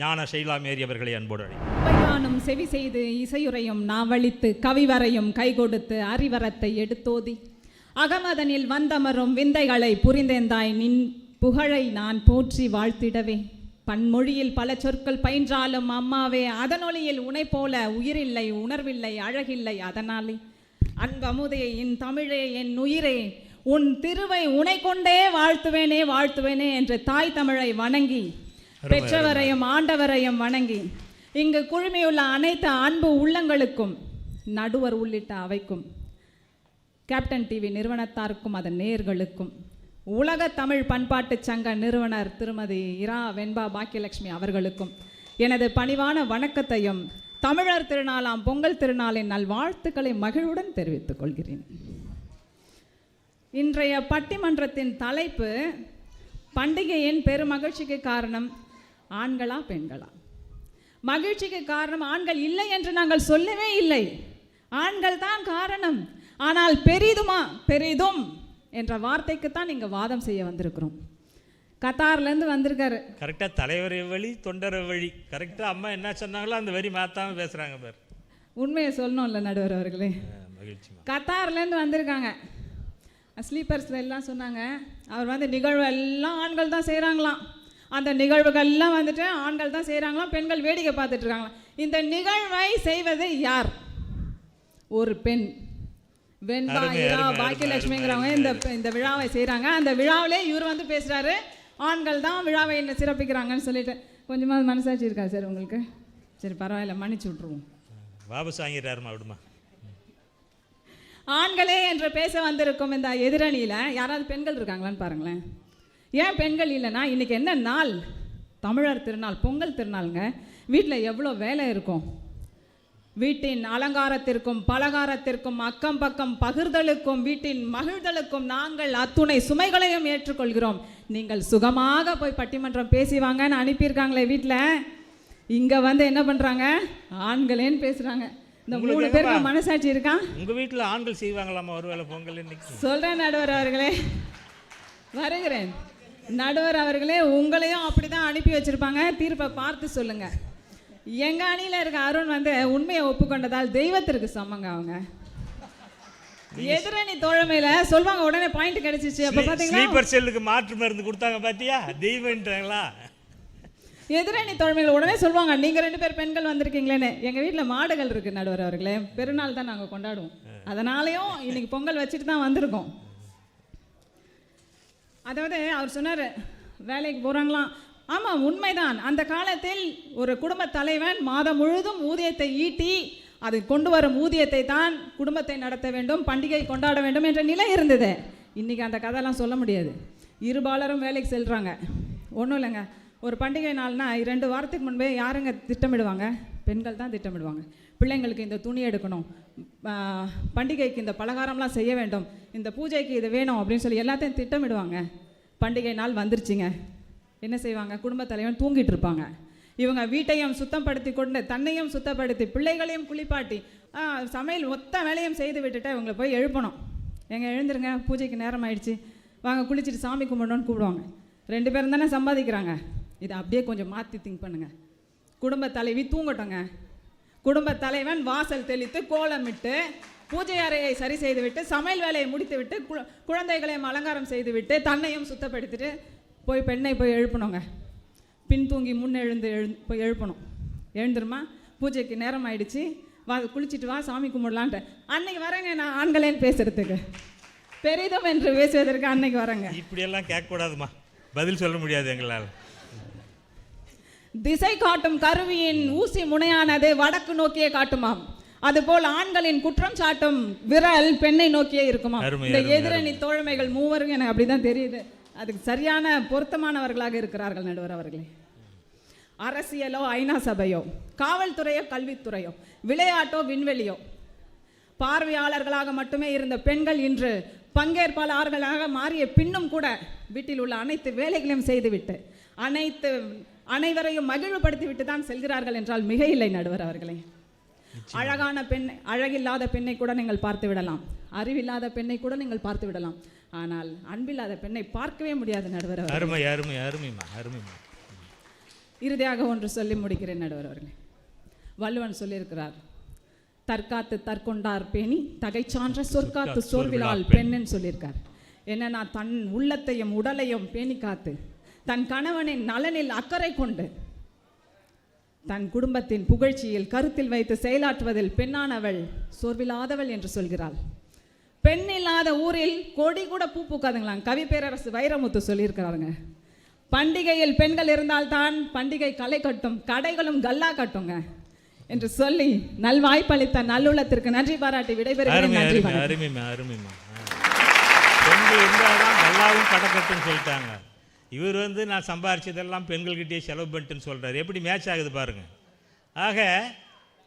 ஞான ஷைலா மேரி அவர்களை அன்போடு அழைக்கிறேன். செவி செய்து இசையுரையும் நாவழித்து கவிவரையும் கை கொடுத்து அறிவரத்தை எடுத்தோதி அகமதனில் வந்தமரும் விந்தைகளை புரிந்தேந்தாய் நின் புகழை நான் போற்றி வாழ்த்திடவே. பன்மொழியில் பல சொற்கள் பயின்றாலும் அம்மாவே அதனொலியில் உனை போல உயிரில்லை, உணர்வில்லை, அழகில்லை. அதனாலே அன்பமுதே, என் தமிழே, என் உயிரே, உன் திருவை உனை கொண்டே வாழ்த்துவேனே வாழ்த்துவேனே என்று தாய் தமிழை வணங்கி, பெற்றவரையும் ஆண்டவரையும் வணங்கி, இங்கு குழுமியுள்ள அனைத்து அன்பு உள்ளங்களுக்கும், நடுவர் உள்ளிட்ட அவைக்கும், கேப்டன் டிவி நிறுவனத்தாருக்கும் அதன் நேயர்களுக்கும், உலக தமிழ் பண்பாட்டு சங்க நிறுவனர் திருமதி இரா வெண்பா பாக்கியலட்சுமி அவர்களுக்கும் எனது பணிவான வணக்கத்தையும் தமிழர் திருநாளாம் பொங்கல் திருநாளின் நல்வாழ்த்துக்களை மகிழ்வுடன் தெரிவித்துக் கொள்கிறேன். இன்றைய பட்டிமன்றத்தின் தலைப்பு, பண்டிகையின் பெருமகிழ்ச்சிக்கு காரணம் ஆண்களா பெண்களா? மகிழ்ச்சிக்கு காரணம் ஆண்கள் இல்லை என்று நாங்கள் சொல்லவே இல்லை. ஆண்கள் தான் காரணம். ஆனால் பெரிதும் என்ற வார்த்தைக்குத்தான் இங்கே வாதம் செய்ய வந்திருக்கிறோம். கத்தார்லேருந்து வந்திருக்காரு. கரெக்டாக தலைவர் வழி தொண்டர் வழி கரெக்டாக அம்மா என்ன சொன்னாங்களோ அந்த வரி மாற்றாமல் பேசுகிறாங்க பேர். உண்மையை சொல்லணும்ல நடுவர் அவர்களே. மகிழ்ச்சி. கத்தார்லேருந்து வந்திருக்காங்க. ஸ்லீப்பர்ஸில் எல்லாம் சொன்னாங்க, அவர் வந்து நிகழ்வு எல்லாம் ஆண்கள் தான் செய்கிறாங்களாம். அந்த நிகழ்வுகள்லாம் வந்துட்டு ஆண்கள் தான் செய்கிறாங்களாம், பெண்கள் வேடிக்கை பார்த்துட்டு இருக்காங்களாம். இந்த நிகழ்வை செய்வது யார்? ஒரு பெண். வெண்பா இரா பாக்கியலட்சுமிங்கிறவங்க இந்த விழாவை செய்கிறாங்க. அந்த விழாவிலே இவர் வந்து பேசுகிறாரு, ஆண்கள் தான் விழாவை என்ன சிறப்பிக்கிறாங்கன்னு சொல்லிட்டு. கொஞ்சமாக மனசாட்சி இருக்கா சார் உங்களுக்கு? சரி பரவாயில்ல, மன்னிச்சு விட்ருவோம். வாபஸ் வாங்கிடுறாருமா, விடுமா. ஆண்களே என்று பேச வந்திருக்கும் இந்த எதிரணியில் யாராவது பெண்கள் இருக்காங்களான்னு பாருங்களேன். ஏன் பெண்கள் இல்லைன்னா இன்றைக்கி என்ன நாள்? தமிழர் திருநாள், பொங்கல் திருநாளுங்க. வீட்டில் எவ்வளோ வேலை இருக்கும். வீட்டின் அலங்காரத்திற்கும் பலகாரத்திற்கும் அக்கம் பக்கம் பகிர்தலுக்கும் வீட்டின் மகிழ்தலுக்கும் நாங்கள் அத்துணை சுமைகளையும் ஏற்றுக்கொள்கிறோம். நீங்கள் சுகமாக போய் பட்டிமன்றம் பேசி வாங்கன்னு அனுப்பியிருக்காங்களே வீட்டில், இங்கே வந்து என்ன பண்ணுறாங்க? ஆண்களேன்னு பேசுகிறாங்க. இந்த 3 பேருக்கு மனசாட்சி இருக்கா? உங்கள் வீட்டில் ஆண்கள் செய்வாங்களாமா ஒருவேளை பொங்கல் இன்னைக்கு? சொல்கிறேன் நடுவர் அவர்களே, வருகிறேன். நடுவர் அவர்களே, உங்களையும் அப்படி தான் அனுப்பி வச்சுருப்பாங்க. தீர்ப்பை பார்த்து சொல்லுங்கள். எங்கள் அணியில் இருக்க அருண் வந்து உண்மையை ஒப்புக்கொண்டதால் தெய்வத்திற்கு சமங்க. அவங்க எதிரணி தோழமையில் சொல்லுவாங்க, உடனே பாயிண்ட் கிடைச்சிச்சு. அப்போ பார்த்தீங்கன்னா ஸ்லீப்பர் செல்லுக்கு மாற்று மருந்து கொடுத்தாங்க பார்த்தியா, தெய்வன்றாங்களா? எதிரணி தோழமைகள் உடனே சொல்லுவாங்க, நீங்கள் 2 பேர் பெண்கள் வந்திருக்கீங்களேன்னு. எங்கள் வீட்டில் மாடுகள் இருக்குது நடுவர் அவர்களே, பெருநாள் தான் நாங்கள் கொண்டாடுவோம். அதனாலேயும் இன்னைக்கு பொங்கல் வச்சுட்டு தான் வந்திருக்கோம். அதாவது அவர் சொன்னார் வேலைக்கு போகிறாங்களாம். ஆமாம், உண்மைதான். அந்த காலத்தில் ஒரு குடும்ப தலைவன் மாதம் முழுதும் ஊதியத்தை ஈட்டி அது கொண்டு வரும் ஊதியத்தை தான் குடும்பத்தை நடத்த வேண்டும், பண்டிகை கொண்டாட வேண்டும் என்ற நிலை இருந்தது. இன்றைக்கி அந்த கதையெல்லாம் சொல்ல முடியாது. இருபாலரும் வேலைக்கு செல்கிறாங்க. ஒன்றும் இல்லைங்க, ஒரு பண்டிகை நாள்னா 2 வாரத்துக்கு முன்பே யாருங்க திட்டமிடுவாங்க? பெண்கள் தான் திட்டமிடுவாங்க. பிள்ளைங்களுக்கு இந்த துணி எடுக்கணும், பண்டிகைக்கு இந்த பலகாரம்லாம் செய்ய வேண்டும், இந்த பூஜைக்கு இது வேணும் அப்படின்னு சொல்லி எல்லாத்தையும் திட்டமிடுவாங்க. பண்டிகை நாள் வந்துருச்சுங்க, என்ன செய்வாங்க? குடும்பத் தலைவன் தூங்கிட்டு இருப்பாங்க. இவங்க வீட்டையும் சுத்தப்படுத்தி கொண்டு தன்னையும் சுத்தப்படுத்தி பிள்ளைகளையும் குளிப்பாட்டி சமையல் மொத்த வேலையும் செய்து விட்டுட்டு இவங்களை போய் எழுப்பணும். எழுந்துருங்க, பூஜைக்கு நேரம் ஆயிடுச்சு, வாங்க குளிச்சுட்டு சாமி கும்பிடணும்னு கூப்பிடுவாங்க. 2 பேரும் தானே சம்பாதிக்கிறாங்க. இதை அப்படியே கொஞ்சம் மாற்றி திங்க் பண்ணுங்கள். குடும்ப தலைவி தூங்கட்டோங்க, குடும்ப தலைவன் வாசல் தெளித்து கோலமிட்டு பூஜை அறையை சரி செய்துவிட்டு சமையல் வேலையை முடித்துவிட்டு குழந்தைகளையும் அலங்காரம் செய்துவிட்டு தன்னையும் சுத்தப்படுத்திட்டு போய் பெண்ணை போய் எழுப்பணுங்க. பின் தூங்கி போய் எழுப்பணும். எழுந்துருமா, பூஜைக்கு நேரம் ஆயிடுச்சு, வா குளிச்சுட்டு வா சாமி கும்பிடலான்ட்டு. அன்னைக்கு வரேங்க நான் ஆண்களேன்னு பேசுறதுக்கு, பெரிதும் என்று பேசுவதற்கு அன்னைக்கு வரேங்க. இப்படியெல்லாம் கேட்கக்கூடாதுமா, பதில் சொல்ல முடியாது எங்களால். திசை காட்டும் கருவியின் ஊசி முனையானது வடக்கு நோக்கியே காட்டுமாம். அதுபோல் ஆண்களின் குற்றம் சாட்டும் விரல் பெண்ணை நோக்கியே இருக்குமா. இந்த எதிரணி தோழமைகள் 3 எனக்கு அப்படிதான் தெரியுது. அதுக்கு சரியான பொருத்தமானவர்களாக இருக்கிறார்கள் நடுவர் அவர்களே. அரசியலோ ஐநா சபையோ, காவல்துறையோ கல்வித்துறையோ, விளையாட்டோ விண்வெளியோ, பார்வையாளர்களாக மட்டுமே இருந்த பெண்கள் இன்று பங்கேற்பாளர்களாக மாறிய பின்னும் கூட வீட்டில் உள்ள அனைத்து வேலைகளையும் செய்துவிட்டு அனைவரையும் மகிழ்வுபடுத்தி விட்டு தான் செல்கிறார்கள் என்றால் மிக இல்லை நடுவர் அவர்களே. அழகான பெண்ணை, அழகில்லாத பெண்ணை கூட நீங்கள் பார்த்து விடலாம், அறிவில்லாத பெண்ணை கூட நீங்கள் பார்த்து விடலாம், ஆனால் அன்பில்லாத பெண்ணை பார்க்கவே முடியாது நடுவர் அவர்களே. இறுதியாக ஒன்று சொல்லி முடிக்கிறேன் நடுவர் அவர்களே. வள்ளுவன் சொல்லியிருக்கிறார், தற்காத்து தற்கொண்டார் பேணி தகைச்சான்ற சொற்காத்து சோர்விலால் பெண்ணுன்னு சொல்லியிருக்கார். என்னன்னா, தன் உள்ளத்தையும் உடலையும் பேணி காத்து தன் கணவனின் நலனில் அக்கறை கொண்டு தன் குடும்பத்தின் புகழ்ச்சியில் கருத்தில் வைத்து செயலாற்றுவதில் பெண்ணானவள் சோர்வில்லாதவள் என்று சொல்கிறாள். பெண் இல்லாத ஊரில் கொடி கூட பூ பூக்காதுங்களாம். கவி பேரரசு வைரமுத்து சொல்லியிருக்கிறாருங்க. பண்டிகையில் பெண்கள் இருந்தால்தான் பண்டிகை களை கட்டும், கடைகளும் கல்லா கட்டுங்க என்று சொல்லி நல்வாய்ப்பளித்த நல்லுள்ளத்திற்கு நன்றி பாராட்டி விடைபெறுகிறேன். நன்றி. சொல்லிட்டாங்க. இவர் நான் சம்பாரிச்சதெல்லாம் பெண்கள்கிட்டயே செலவு பண்ணிட்டுன்னு சொல்கிறார். எப்படி மேட்ச் ஆகுது பாருங்க. ஆக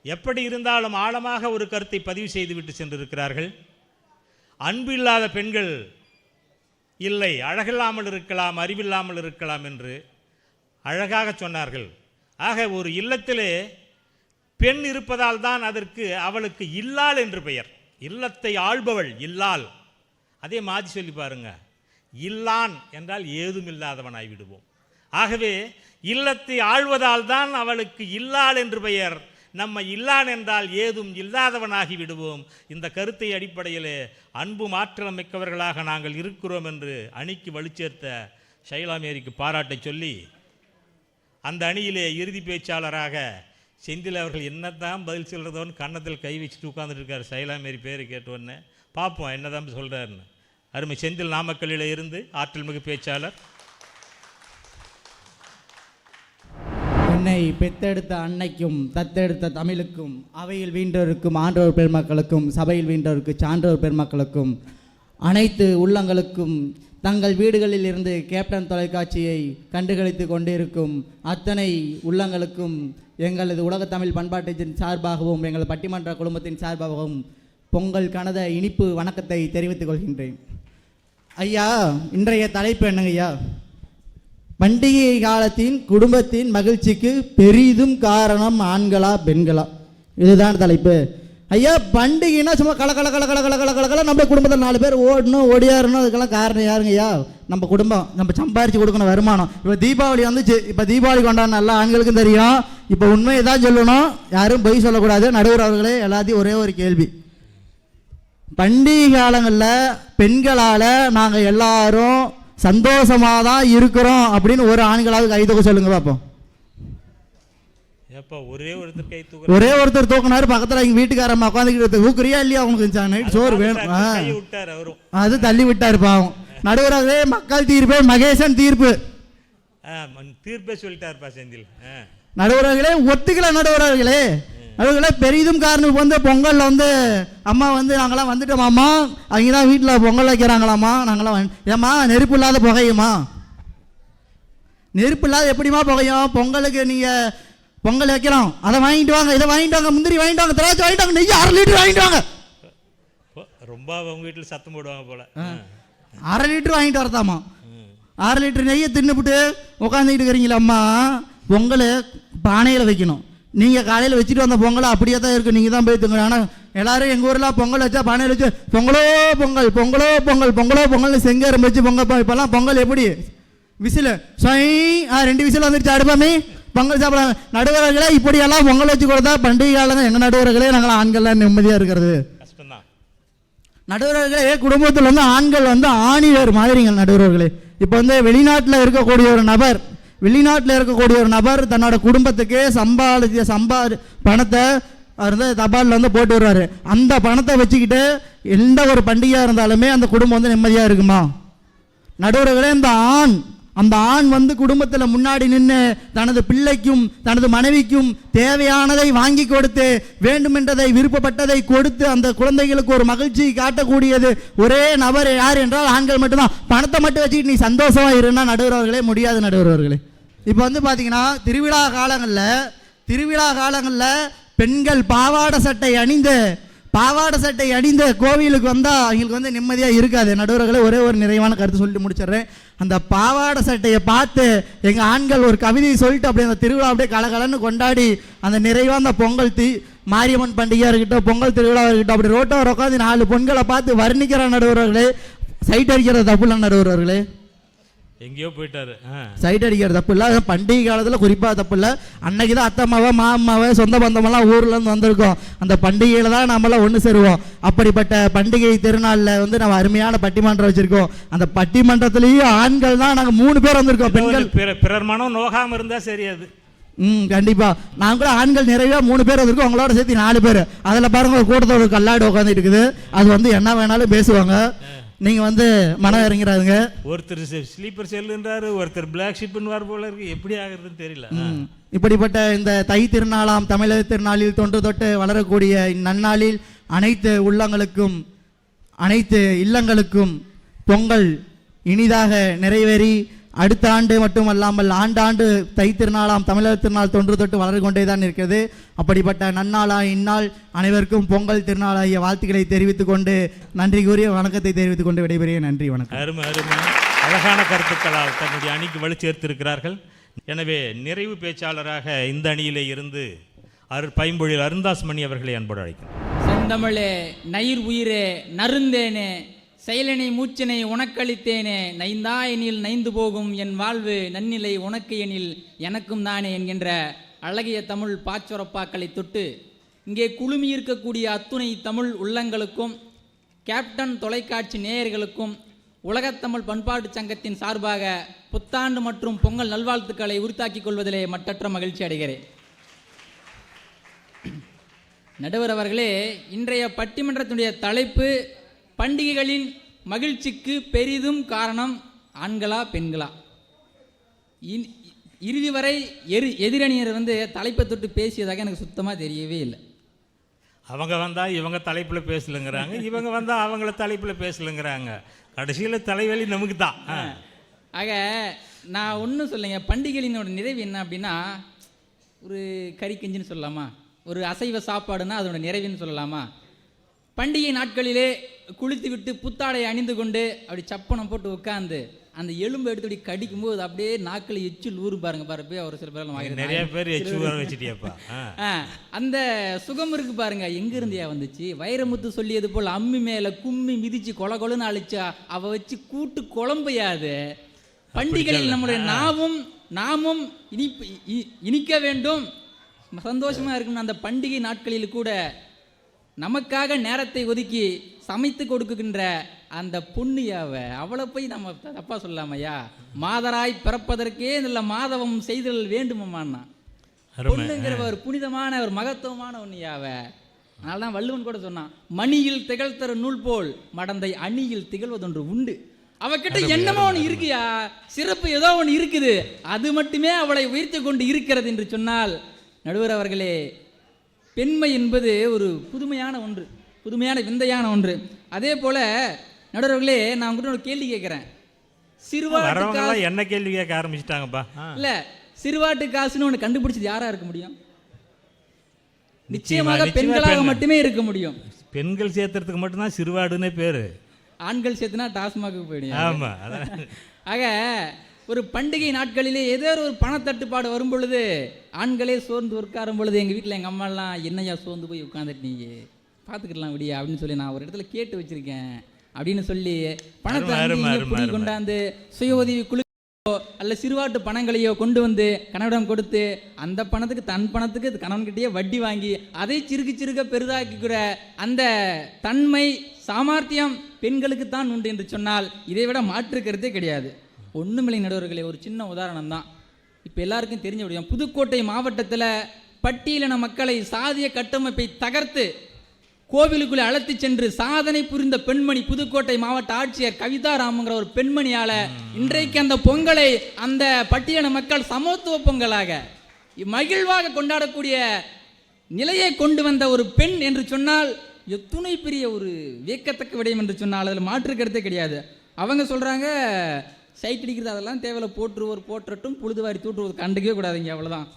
எப்படி இருந்தாலும் ஆழமாக ஒரு கருத்தை பதிவு செய்துவிட்டு சென்றிருக்கிறார்கள். அன்பு இல்லாத பெண்கள் இல்லை, அழகில்லாமல் இருக்கலாம், அறிவில்லாமல் இருக்கலாம் என்று அழகாக சொன்னார்கள். ஆக ஒரு இல்லத்திலே பெண் இருப்பதால் தான் அதற்கு அவளுக்கு இல்லாள் என்று பெயர். இல்லத்தை ஆள்பவள் இல்லாள். அதே மாற்றி சொல்லி பாருங்க, இல்லான் என்றால் ஏதும் இல்லாதவனாய் விடுவோம். ஆகவே இல்லத்தை ஆள்வதால் தான் அவளுக்கு இல்லாள் என்று பெயர். நம்ம இல்லான் என்றால் ஏதும் இல்லாதவனாகி விடுவோம். இந்த கருத்தை அடிப்படையிலே அன்பு மாற்றம் மிக்கவர்களாக நாங்கள் இருக்கிறோம் என்று அணிக்கு வலுச்சேர்த்த ஷைலா மேரிக்கு பாராட்டை சொல்லி, அந்த அணியிலே இறுதி பேச்சாளராக செந்தில் அவர்கள் என்னதான் பதில் சொல்கிறதோன்னு கன்னத்தில் கை வச்சுட்டு உட்கார்ந்துட்டு இருக்கார். ஷைலா மேரி பேரை கேட்டோன்னே பார்ப்போம் என்னதான் சொல்கிறாருன்னு. அருமை செந்தில் நாமக்கல்லில் இருந்து ஆற்றல் மிகு பேச்சாளர். என்னை பெத்தெடுத்த அன்னைக்கும் தத்தெடுத்த தமிழுக்கும் அவையில் வீண்டோருக்கும் ஆன்றோர் பெருமக்களுக்கும் சபையில் வீண்டோருக்கு சான்றோர் பெருமக்களுக்கும் அனைத்து உள்ளங்களுக்கும் தங்கள் வீடுகளில் இருந்து கேப்டன் தொலைக்காட்சியை கண்டுகளித்து கொண்டிருக்கும் அத்தனை உள்ளங்களுக்கும் எங்களது உலகத்தமிழ் பண்பாட்டின் சார்பாகவும் எங்கள் பட்டிமன்ற குழுமத்தின் சார்பாகவும் பொங்கல் கனத இனிப்பு வணக்கத்தை தெரிவித்துக் கொள்கின்றேன். ஐயா, இன்றைய தலைப்பு என்னங்க ஐயா? பண்டிகை காலத்தின் குடும்பத்தின் மகிழ்ச்சிக்கு பெரிதும் காரணம் ஆண்களா பெண்களா? இதுதான் தலைப்பு. ஐயா, பண்டிகைன்னா சும்மா கல கல கல கல கல கல கல கல நம்ம குடும்பத்தில் 4 பேர் ஓடணும் ஓடியாரணும், அதுக்கெல்லாம் காரணம் யாருங்க ஐயா? நம்ம குடும்பம். நம்ம சம்பாரித்து கொடுக்கணும் வருமானம். இப்போ தீபாவளி வந்துச்சு. இப்போ தீபாவளி கொண்டாட எல்லா ஆண்களுக்கும் தெரியும். இப்போ உண்மையை தான் சொல்லணும், யாரும் பொய் சொல்லக்கூடாது. நடுவர் அவர்களே, எல்லாத்தையும் ஒரே ஒரு கேள்வி. பண்டிகை காலங்களில் பெண்களால் நாங்கள் எல்லாரும் சந்தோஷமாக தான் இருக்கிறோம் அப்படின்னு ஒரு ஆண்களாவது கை தூக்க சொல்லுங்க பார்ப்போம். ஒரே ஒருத்தர் தூக்கினாரு. பக்கத்தில் எங்கள் வீட்டுக்காரம்மா உட்காந்துக்கிட்டு ஊக்குறியா இல்லையா உங்களுக்கு நைட் சோறு வேணும், அது தள்ளி விட்டாரு பாவம். நடுவராகவே மக்கள் தீர்ப்பு மகேசன் தீர்ப்பு தீர்ப்பே சொல்லிட்டாருப்பா செந்தில். நடுவர்களே ஒத்துக்கல. நடுவர்களே பெரிதும் காரணம் வந்து பொங்கலில் வந்து அம்மா வந்து நாங்களாம் வந்துட்டோமாம்மா, அவங்க தான் வீட்டில் பொங்கல் வைக்கிறாங்களாம்மா, நாங்களாம் ஏம்மா நெருப்பு இல்லாத புகையுமா? நெருப்பு இல்லாத எப்படிமா புகையும்? பொங்கலுக்கு நீங்கள் பொங்கல் வைக்கிறோம், அதை வாங்கிட்டு வாங்க, இதை வாங்கிட்டு வாங்க, முந்திரி வாங்கிட்டு வாங்க, திராட்சை வாங்கிட்டு வாங்க, நெய் 1/2 லிட்டர் வாங்கிட்டு வாங்க. ரொம்ப உங்கள் வீட்டில் சத்தம் போடுவாங்க போல. 1/2 லிட்டர் வாங்கிட்டு வரதாம்மா. 1/2 லிட்டர் நெய்யை தின்னுபிட்டு உட்காந்துக்கிட்டு இருக்கிறீங்களா அம்மா? பொங்கல் பானையில் வைக்கணும். நீங்கள் காலையில் வச்சுட்டு வந்த பொங்கலை அப்படியே தான் இருக்குது, நீங்கள் தான் போய் தூங்க. ஆனால் எல்லோரும் எங்கள் ஊரில் பொங்கல் வச்சா பானையில் வச்சு பொங்கலோ பொங்கல் பொங்கலோ பொங்கல் பொங்கலோ பொங்கல்னு செங்கரம் வச்சு பொங்கல். இப்போல்லாம் பொங்கல் எப்படி விசில் 2 விசில் வந்துருச்சு, அடுப்பாமே பொங்கல் சாப்பிடாங்க. நடுவர்களே, இப்படியெல்லாம் பொங்கல் வச்சு கொடுத்தா பண்டிகை காலங்க எங்கள் நடுவர்களே நாங்கள் ஆண்கள்லாம் நிம்மதியாக இருக்கிறது கஷ்டம்தான். நடுவர்களே, குடும்பத்தில் வந்து ஆண்கள் வந்து ஆணிவேர் மாதிரிங்க நடுவர்களே. இப்போ வந்து வெளிநாட்டில் இருக்கக்கூடிய ஒரு நபர் தன்னோட குடும்பத்துக்கு சம்பாதி பணத்தை அவர் வந்து தபாலில் வந்து போட்டு வருவார். அந்த பணத்தை வச்சுக்கிட்டு எந்த ஒரு பண்டிகையாக இருந்தாலுமே அந்த குடும்பம் வந்து நிம்மதியாக இருக்குமா? நடுவர்களே, அந்த ஆண் வந்து குடும்பத்தில் முன்னாடி நின்று தனது பிள்ளைக்கும் தனது மனைவிக்கும் தேவையானதை வாங்கி கொடுத்து வேண்டுமென்றதை விருப்பப்பட்டதை கொடுத்து அந்த குழந்தைகளுக்கு ஒரு மகிழ்ச்சி காட்டக்கூடியது ஒரே நபர் யார் என்றால் ஆண்கள் மட்டும்தான். பணத்தை மட்டும் வச்சுக்கிட்டு நீ சந்தோஷமா இருன்னா நடுவர்களே முடியாது. நடுவர்களே, இப்போ வந்து பார்த்தீங்கன்னா திருவிழா காலங்களில் பெண்கள் பாவாடை சட்டை அணிந்து கோவிலுக்கு வந்தால் அவங்களுக்கு வந்து நிம்மதியாக இருக்காது. நடுவர்களே, ஒரே ஒரு நிறைவான கருத்து சொல்லிட்டு முடிச்சிடுறேன். அந்த பாவாடை சட்டையை பார்த்து எங்கள் ஆண்கள் ஒரு கவிதையை சொல்லிட்டு அப்படியே அந்த திருவிழா அப்படியே கலகலன்னு கொண்டாடி அந்த நிறைவாக அந்த பொங்கல் மாரியம்மன் பண்டிகையாக இருக்கட்டும், பொங்கல் திருவிழாவாக இருக்கட்டும், அப்படி ரோட்டோர் உட்காந்து 4 பொண்களை பார்த்து வர்ணிக்கிற நடுவர்களே. சைட் அடிக்கிறது தப்பு இல்லை நடுவர்களே, எங்கேயோ போயிட்டாரு. சைட் அடிக்கிறது தப்பு இல்லை, பண்டிகை காலத்தில் குறிப்பாக தப்பு இல்லை. அன்னைக்கு தான் அத்தம்மாவை மாமாவை சொந்த பந்தமெல்லாம் ஊர்லேருந்து வந்திருக்கோம். அந்த பண்டிகையில் தான் நம்மளாம் ஒன்று சேருவோம். அப்படிப்பட்ட பண்டிகை திருநாளில் வந்து நம்ம அருமையான பட்டிமன்றம் வச்சுருக்கோம். அந்த பட்டிமன்றத்துலேயும் ஆண்கள் தான் நாங்கள் 3 பேர் வந்திருக்கோம். பெண்கள் பிறர் மனம் நோகாமல் இருந்தால் சரி. அது கண்டிப்பாக நாங்கள் கூட ஆண்கள் நிறைவாக 3 பேர் வந்திருக்கோம். அவங்களோட சேர்த்து 4 பேர். அதில் பாருங்கள் ஒரு கூட்டத்தோட கல்லாடு உட்காந்துட்டு இருக்குது. அது வந்து என்ன வேணாலும் பேசுவாங்க. நீங்கள் வந்து மனம் இறங்கிறாருங்க. ஒருத்தர் ஸ்லீப்பர் செல்லுன்றாரு, ஒருத்தர் பிளாக் ஷிப்னுவார் போல இருக்கு. எப்படி ஆகுறதுன்னு தெரியல. இப்படிப்பட்ட இந்த தை திருநாளாம் தமிழக திருநாளில் தொன்று தொட்டு வளரக்கூடிய இந்நன்னாளில் அனைத்து உள்ளங்களுக்கும் அனைத்து இல்லங்களுக்கும் பொங்கல் இனிதாக நிறைவேறி அடுத்த ஆண்டு மட்டுமல்லாமல் ஆண்டாண்டு தை திருநாளாம் தமிழர் திருநாள் தொன்று தொட்டு வளர்ந்து கொண்டே தான் இருக்கிறது. அப்படிப்பட்ட நன்னாளாய் இந்நாள் அனைவருக்கும் பொங்கல் திருநாளாகிய வாழ்த்துக்களை தெரிவித்துக் கொண்டு நன்றி கூறிய வணக்கத்தை தெரிவித்துக் கொண்டு விடைபெறுகிறேன். நன்றி, வணக்கம். அருமை அழகான கருத்துக்களால் தன்னுடைய அணிக்கு வலு சேர்த்திருக்கிறார்கள். எனவே நிறைவு பேச்சாளராக இந்த அணியிலே இருந்து பைம்பொழில் அருந்தாஸ் மணி அவர்களை அன்போடு அழைக்கிறேன். செந்தமிழே நயிர் உயிரே நருந்தேனே செயலனை மூச்சினை உனக்களித்தேனே நைந்தா எனில் நைந்து போகும் என் வாழ்வு நன்னிலை உனக்கு எனில் எனக்கும் தானே என்கின்ற அழகிய தமிழ் பாச்சுரப்பாக்களை தொட்டு இங்கே குழுமி இருக்கக்கூடிய அத்துணை தமிழ் உள்ளங்களுக்கும் கேப்டன் தொலைக்காட்சி நேயர்களுக்கும் உலகத்தமிழ் பண்பாட்டு சங்கத்தின் சார்பாக புத்தாண்டு மற்றும் பொங்கல் நல்வாழ்த்துக்களை உரித்தாக்கிக் கொள்வதிலே மட்டற்ற மகிழ்ச்சி அடைகிறேன். நடுவர் அவர்களே, இன்றைய பட்டிமன்றத்தினுடைய தலைப்பு பண்டிகைகளின் மகிழ்ச்சிக்கு பெரிதும் காரணம் ஆண்களா பெண்களா? இறுதி வரை எதிரணியர் வந்து தலைப்பை தொட்டு பேசியதாக எனக்கு சுத்தமாக தெரியவே இல்லை. அவங்க வந்தால் இவங்க தலைப்பில் பேசலுங்கிறாங்க, இவங்க வந்தால் அவங்கள தலைப்பில் பேசலுங்கிறாங்க. கடைசியில் தலைவலி நமக்கு தான். ஆக நான் ஒன்றும் சொல்லுங்க, பண்டிகைகளினோட நிறைவு என்ன அப்படின்னா, ஒரு கறி கஞ்சின்னு சொல்லலாமா, ஒரு அசைவ சாப்பாடுன்னா அதோட நிறைவுன்னு சொல்லலாமா. பண்டிகை நாட்களிலே குளித்து விட்டு புத்தாடை அணிந்து கொண்டு அப்படி சப்பனம் போட்டு உட்காந்து அந்த எலும்பு எடுத்து அப்படி கடிக்கும்போது அப்படியே நாக்கில் எச்சில் ஊறு பாருங்க பாருப்பே. ஒரு சில பேர் நிறைய பேர் எச்சு ஊற வச்சுட்டியாப்பா. அந்த சுகம் இருக்கு பாருங்க. எங்க இருந்தியா வந்துச்சு? வைரமுத்து சொல்லியது போல் அம்மி மேல கும்மி மிதிச்சு கொல கொலன்னு அழிச்சா அவ வச்சு கூட்டு குழம்பையாது. பண்டிகையில் நம்முடைய நாமும் இனிக்க வேண்டும், சந்தோஷமா இருக்கணும். அந்த பண்டிகை நாட்களில் கூட நமக்காக நேரத்தை ஒதுக்கி சமைத்து கொடுக்குகின்ற அந்த புண்ணியாவை அவளை போய் நம்ம தப்பா சொல்லலாமையா? மாதராய் பிறப்பதற்கே நல்ல மாதவம் செய்தல் வேண்டுமான்னா பொண்ணுங்கிற ஒரு புனிதமான ஒரு மகத்துவமான ஒன்னியாவ. அதனால தான் வள்ளுவன் கூட சொன்னான், மணியில் திகழ்த்தர நூல் போல் மடந்தை அணியில் திகழ்வதொன்று உண்டு. அவகிட்ட என்னமோ ஒன்று இருக்குயா, சிறப்பு ஏதோ ஒன்று இருக்குது, அது மட்டுமே அவளை உயர்த்தி கொண்டு இருக்கிறது என்று சொன்னால், நடுவர் அவர்களே, பெண்மை என்பது ஒரு புதுமையான ஒன்று, புதுமையான விந்தையான ஒன்று. அதே போல நடுவர்களே, நான் உங்கள்கிட்ட ஒரு கேள்வி கேட்குறேன். சிறுவாட்டு என்ன கேள்வி கேட்க ஆரம்பிச்சிட்டாங்கப்பா. இல்லை, சிறுவாட்டு காசுன்னு ஒன்று கண்டுபிடிச்சது யாரா இருக்க முடியும்? நிச்சயமாக பெண்களாக மட்டுமே இருக்க முடியும். பெண்கள் சேர்த்துறதுக்கு மட்டும்தான் சிறுவாடுன்னே பேரு. ஆண்கள் சேர்த்துனா டாஸ்மாக்கு போயிடும். ஆமா. ஆக ஒரு பண்டிகை நாட்களிலே ஏதோ ஒரு பணத்தட்டுப்பாடு வரும் பொழுது ஆண்களே சோர்ந்து உட்காரும் பொழுது எங்கள் வீட்டில் எங்கள் அம்மாலாம் என்னையா சோர்ந்து போய் உட்காந்துட்டு நீங்க பார்த்துக்கலாம் விடியா அப்படின்னு சொல்லி நான் ஒரு இடத்துல கேட்டு வச்சிருக்கேன் அப்படின்னு சொல்லி பணத்தை கொண்டாந்து சுய உதவி குழு அல்ல சிறுவாட்டு பணங்களையோ கொண்டு வந்து கணவனிடம் கொடுத்து அந்த பணத்துக்கு தன் பணத்துக்கு கணவன்கிட்டயே வட்டி வாங்கி அதை சிறுக பெரிதாக்கிக்கிற அந்த தன்மை சாமர்த்தியம் பெண்களுக்கு தான் உண்டு என்று சொன்னால் இதை விட மாற்றுக்கிறதே கிடையாது. ஒன்றுமில்லை நடுவர்களே, ஒரு சின்ன உதாரணம் தான். இப்போ எல்லாருக்கும் தெரிஞ்ச முடியும், புதுக்கோட்டை மாவட்டத்தில் பட்டியலின மக்களை சாதிய கட்டமைப்பை தகர்த்து கோவிலுக்குள்ளே அழைத்து சென்று சாதனை புரிந்த பெண்மணி புதுக்கோட்டை மாவட்ட ஆட்சியர் கவிதா ராமுங்கிற ஒரு பெண்மணியால இன்றைக்கு அந்த பொங்கலை அந்த பட்டியலின மக்கள் சமத்துவ பொங்கலாக மகிழ்வாக கொண்டாடக்கூடிய நிலையை கொண்டு வந்த ஒரு பெண் என்று சொன்னால் எத்துணை பெரிய ஒரு வியக்கத்தக்க விடயம் என்று சொன்னால் அதில் மாற்று கருத்தே கிடையாது. அவங்க சொல்கிறாங்க, சைட் அடிக்கிறது அதெல்லாம் தேவையில்ல, போட்டுறட்டும் புழுதுவாரி தூட்டுவது கண்டுக்கவே கூடாதுங்க, அவ்வளோதான்.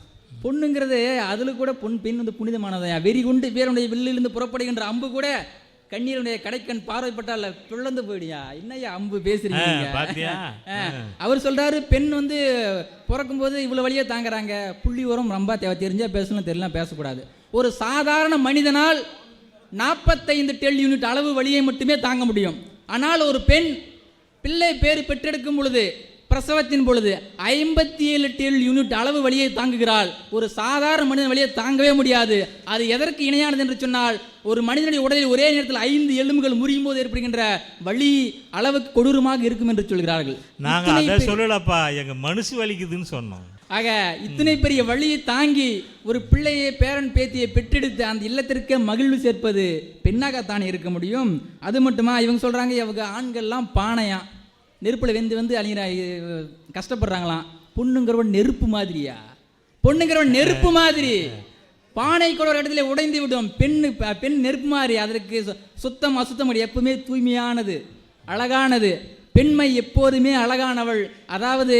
பொண்ணுங்கிறது அதில் கூட பெண் வந்து புனிதமானதையா, வெறி கொண்டு வேறுடைய வில்லிலிருந்து புறப்படுகின்ற அம்பு கூட கண்ணீருடைய கடைக்கண் பார்வைப்பட்டால் பிளந்து போயிடியா, என்னையா அம்பு பேசுறீங்க? அவர் சொல்றாரு, பெண் வந்து பிறக்கும் போது இவ்வளவு வழியா தாங்குறாங்க, புள்ளி உரம் ரொம்ப தெரிஞ்சா பேசணும், தெரியலாம் பேசக்கூடாது. ஒரு சாதாரண மனிதனால் 45 டெல் யூனிட் அளவு வழியை மட்டுமே தாங்க முடியும். ஆனால் ஒரு பெண் பிள்ளை பேறு பெற்றெடுக்கும் பொழுது பிரசவத்தின் பொழுது 57 டெல் யூனிட் அளவு வழியை தாங்குகிறாள். ஒரு சாதாரண மனிதன் வழியை தாங்கவே முடியாது. அது எதற்கு இணையானது என்று சொன்னால், ஒரு மனிதனுடைய உடலில் ஒரே நேரத்தில் 5 எலும்புகள் முறியும் போது ஏற்படுகின்ற வலி அளவுக்கு கொடூரமாக இருக்கும் என்று சொல்கிறார்கள். நாங்கள் அதை சொல்லலப்பா, எங்க மனசு வலிக்குதுன்னு சொன்னோம். ஆக இத்தனை பெரிய வழியை தாங்கி ஒரு பிள்ளையை பேரன் பேத்தியை பெற்றெடுத்து அந்த இல்லத்திற்கே மகிழ்வு சேர்ப்பது பெண்ணாகத்தானே இருக்க முடியும். அது மட்டுமா, இவங்க சொல்றாங்க, இவங்க ஆண்கள்லாம் பானையா நெருப்புல வெந்து அழிகிற கஷ்டப்படுறாங்களாம். பொண்ணுங்கிறவன் நெருப்பு மாதிரியா? பொண்ணுங்கிறவன் நெருப்பு மாதிரி, பானை கூட ஒரு இடத்துல உடைந்து விடும். பெண் நெருப்பு மாதிரி, அதற்கு சுத்தம் அசுத்தம் எப்பவுமே தூய்மையானது, அழகானது. பெண்மை எப்போதுமே அழகானவள். அதாவது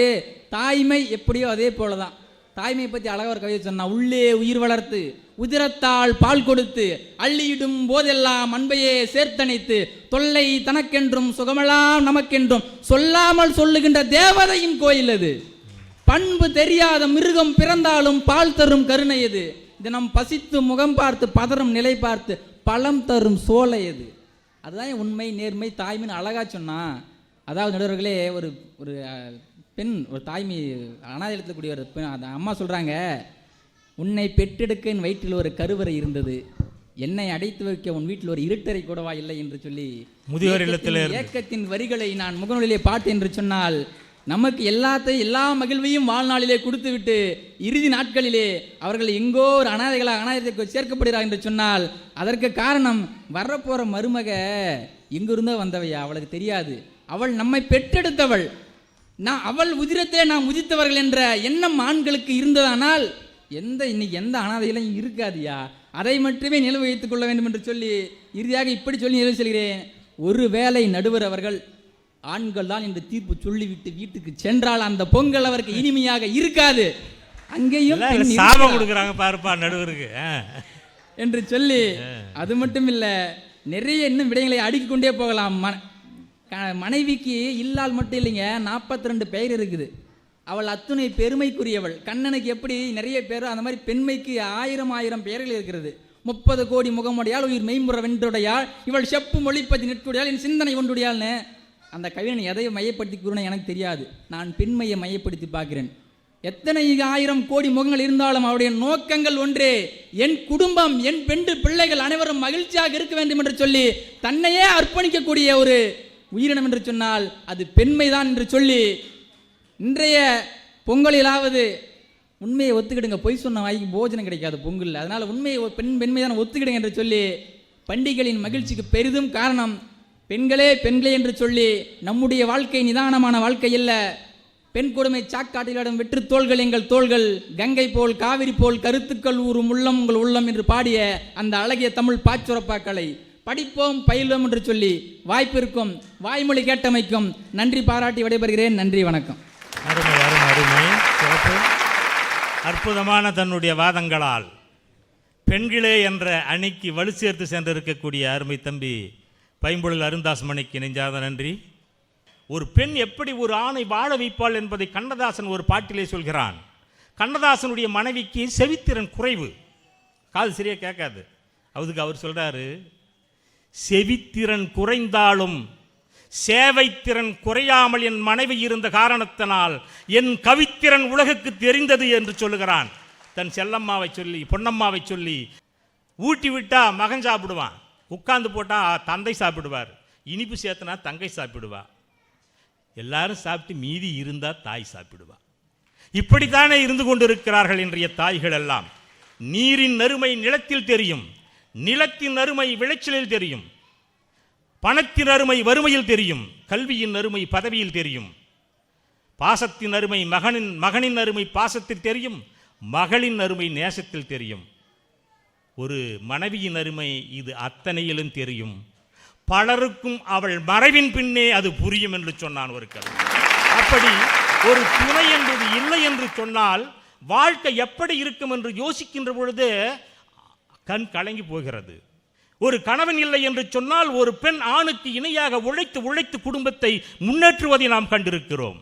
தாய்மை எப்படியோ அதே போலதான். தாய்மையை பற்றி அழகாக ஒரு கவிதை சொன்னா, உள்ளே உயிர் வளர்த்து உதிரத்தால் பால் கொடுத்து அள்ளியிடும் போதெல்லாம் அன்பையே சேர்த்தணைத்து தொல்லை தனக்கென்றும் சுகமெல்லாம் நமக்கென்றும் சொல்லாமல் சொல்லுகின்ற தேவதையின் கோயில் அது. பண்பு தெரியாத மிருகம் பிறந்தாலும் பால் தரும் கருணை அது. தினம் பசித்து முகம் பார்த்து பதறும் நிலை பார்த்து பழம் தரும் சோலை அது. அதுதான் உண்மை, நேர்மை, தாய்மைன்னு அழகா சொன்னா. அதாவது நடுவர்களே, ஒரு ஒரு பெண், ஒரு தாய்மை அனாதையில் கூடிய ஒரு பெண், அந்த அம்மா சொல்கிறாங்க, உன்னை பெற்றெடுக்க என் வயிற்றில் ஒரு கருவறை இருந்தது, என்னை அடைத்து வைக்க உன் வீட்டில் ஒரு இருட்டறை கூடவா இல்லை என்று சொல்லி முதியோர் இல்லத்தில் ஏக்கத்தின் வரிகளை நான் முகநூலிலே பாட்டு என்று சொன்னால், நமக்கு எல்லா மகிழ்வையும் வாழ்நாளிலே கொடுத்து விட்டு இறுதி நாட்களிலே அவர்கள் எங்கோ ஒரு அனாதையத்தை சேர்க்கப்படுகிறார் என்று சொன்னால், அதற்கு காரணம் வரப்போகிற மருமக எங்கிருந்தோ வந்தவையா, அவளுக்கு தெரியாது. அவள் நம்மை பெற்றெடுத்தவள். அவள் உதிரத்தை நாம் உதித்தவர்கள் என்ற எண்ணம் ஆண்களுக்கு இருந்ததானால் இன்னைக்கு எந்த அனாதையிலும் இருக்காதியா. அதை மட்டுமே நிலவு வைத்துக் கொள்ள வேண்டும் என்று சொல்லி இறுதியாக இப்படி சொல்லி நிலவு செல்கிறேன். ஒரு வேளை நடுவர் அவர்கள் ஆண்கள் தான் என்று தீர்ப்பு சொல்லிவிட்டு வீட்டுக்கு சென்றால் அந்த பொங்கல் அவருக்கு இனிமையாக இருக்காது. அங்கேயும் சாபம் கொடுக்குறாங்க பாருப்பா நடுவருக்கு என்று சொல்லி, அது மட்டும் இல்லை, நிறைய இன்னும் விடயங்களை அடுக்கிக் கொண்டே போகலாம். மனைவிக்கு இல்லால் மட்டும் இல்லைங்க, 42 பெயர் இருக்குது. அவள் அத்துணை பெருமைக்குரியவள். கண்ணனுக்கு எப்படி நிறைய பேர், அந்த மாதிரி பெண்மைக்கு 1000 பெயர்கள் இருக்கிறது. 30 கோடி முகமுடையாள், உயிர் மெய்முறை வென்றுடையாள், இவள் செப்பு மொழிப்பதி நெட்டுடையாள், என் சிந்தனை ஒன்றுடையாள்னு அந்த கவிஞன் எதை மையப்படுத்தி கூறின எனக்கு தெரியாது. நான் பெண்மையை மையப்படுத்தி பார்க்கிறேன். எத்தனை 1000 கோடி முகங்கள் இருந்தாலும் அவருடைய நோக்கங்கள் ஒன்றே, என் குடும்பம், என் பெண்டு பிள்ளைகள் அனைவரும் மகிழ்ச்சியாக இருக்க வேண்டும் என்று சொல்லி தன்னையே அர்ப்பணிக்கக்கூடிய ஒரு உயிரினம் என்று சொன்னால் அது பெண்மைதான் என்று சொல்லி, இன்றைய பொங்கலிலாவது உண்மையை ஒத்துக்கிடுங்க. பொய் சொன்ன வாய்க்கு போஜனம் கிடைக்காது பொங்கல். அதனால் உண்மையை பெண்மைதான் ஒத்துக்கிடுங்க என்று சொல்லி, பண்டிகைகளின் மகிழ்ச்சிக்கு பெரிதும் காரணம் பெண்களே என்று சொல்லி, நம்முடைய வாழ்க்கை நிதானமான வாழ்க்கை அல்ல. பெண் கொடுமை சாக்காட்டிலிடம் வெற்று தோள்கள் எங்கள் தோள்கள், கங்கை போல் காவிரி போல் கருத்துக்கள் ஊறும் உள்ளம் உங்கள் உள்ளம் என்று பாடிய அந்த அழகிய தமிழ் பாச்சுரப்பாக்களை படிப்போம் பயில்வோம் என்று சொல்லி வாய்ப்பிருக்கும் வாய்மொழி கேட்டமைக்கும் நன்றி பாராட்டி விடைபெறுகிறேன். நன்றி, வணக்கம். அருமை அருமை அருமை, சிறப்பு. அற்புதமான தன்னுடைய வாதங்களால் பெண்களே என்ற அணிக்கு வலு சேர்த்து சென்றிருக்கக்கூடிய அருமை தம்பி பைம்பொழில் அருந்தாஸ்மணிக்கு நெஞ்சாத நன்றி. ஒரு பெண் எப்படி ஒரு ஆணை வாழ வைப்பாள் என்பதை கண்ணதாசன் ஒரு பாட்டிலே சொல்கிறான். கண்ணதாசனுடைய மனைவிக்கு செவித்திறன் குறைவு, காது சரியாக கேட்காது. அதுக்கு அவர் சொல்கிறாரு, செவித்திறன் குறைந்தாலும் சேவைத்திறன் குறையாமல் என் மனைவி இருந்த காரணத்தினால் என் கவித்திறன் உலகுக்கு தெரிந்தது என்று சொல்லுகிறான். தன் செல்லம்மாவை சொல்லி, பொன்னம்மாவை சொல்லி, ஊட்டி விட்டா மகன் சாப்பிடுவான், உட்கார்ந்து போட்டால் தந்தை சாப்பிடுவார், இனிப்பு சேர்த்தனா தங்கை சாப்பிடுவா, எல்லாரும் சாப்பிட்டு மீதி இருந்தால் தாய் சாப்பிடுவா. இப்படித்தானே இருந்து கொண்டிருக்கிறார்கள் இன்றைய தாய்கள் எல்லாம். நீரின் அருமை நிலத்தில் தெரியும், நிலத்தின் அருமை விளைச்சலில் தெரியும், பணத்தின் அருமை வறுமையில் தெரியும், கல்வியின் அருமை பதவியில் தெரியும், பாசத்தின் அருமை மகனின் அருமை பாசத்தில் தெரியும், மகளின் அருமை நேசத்தில் தெரியும். ஒரு மனைவியின் அருமை இது அத்தனையிலும் தெரியும். பலருக்கும் அவள் மறைவின் பின்னே அது புரியும் என்று சொன்னான் ஒரு கவி. அப்படி ஒரு துணை என்பது இல்லை என்று சொன்னால் வாழ்க்கை எப்படி இருக்கும் என்று யோசிக்கின்ற பொழுது கண் கலங்கி போகிறது. ஒரு கணவன் இல்லை என்று சொன்னால் ஒரு பெண் ஆணுக்கு இணையாக உழைத்து குடும்பத்தை முன்னேற்றுவதை நாம் கண்டிருக்கிறோம்.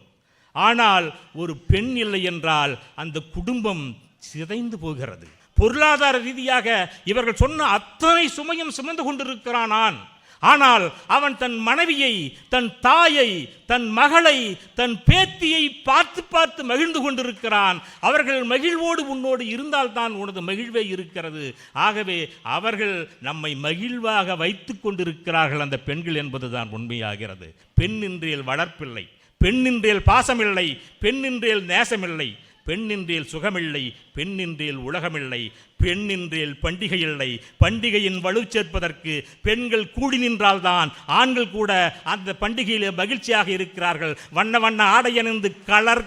ஆனால் ஒரு பெண் இல்லை என்றால் அந்த குடும்பம் சிதைந்து போகிறது. பொருளாதார ரீதியாக இவர்கள் சொன்ன அத்தனை சுமையும் சுமந்து கொண்டிருக்கிறான் ஆண். ஆனால் அவன் தன் மனைவியை, தன் தாயை, தன் மகளை, தன் பேத்தியை பார்த்து மகிழ்ந்து கொண்டிருக்கிறான். அவர்கள் மகிழ்வோடு உன்னோடு இருந்தால்தான் உனது மகிழ்வே இருக்கிறது. ஆகவே அவர்கள் நம்மை மகிழ்வாக வைத்து கொண்டிருக்கிறார்கள் அந்த பெண்கள் என்பதுதான் உண்மையாகிறது. பெண்ணின்றேல் வளர்ப்பில்லை, பெண்ணின்றேல் பாசமில்லை, பெண்ணின்றேல் நேசமில்லை, பெண்ணின்றேல் சுகமில்லை, பெண்ணின்றேல் உலகமில்லை, பெண்ணின்றேல் பண்டிகை இல்லை. பண்டிகையின் வலு சேர்ப்பதற்கு பெண்கள் கூடி நின்றால்தான் ஆண்கள் கூட அந்த பண்டிகையிலே மகிழ்ச்சியாக இருக்கிறார்கள். வண்ண வண்ண ஆடையணிந்து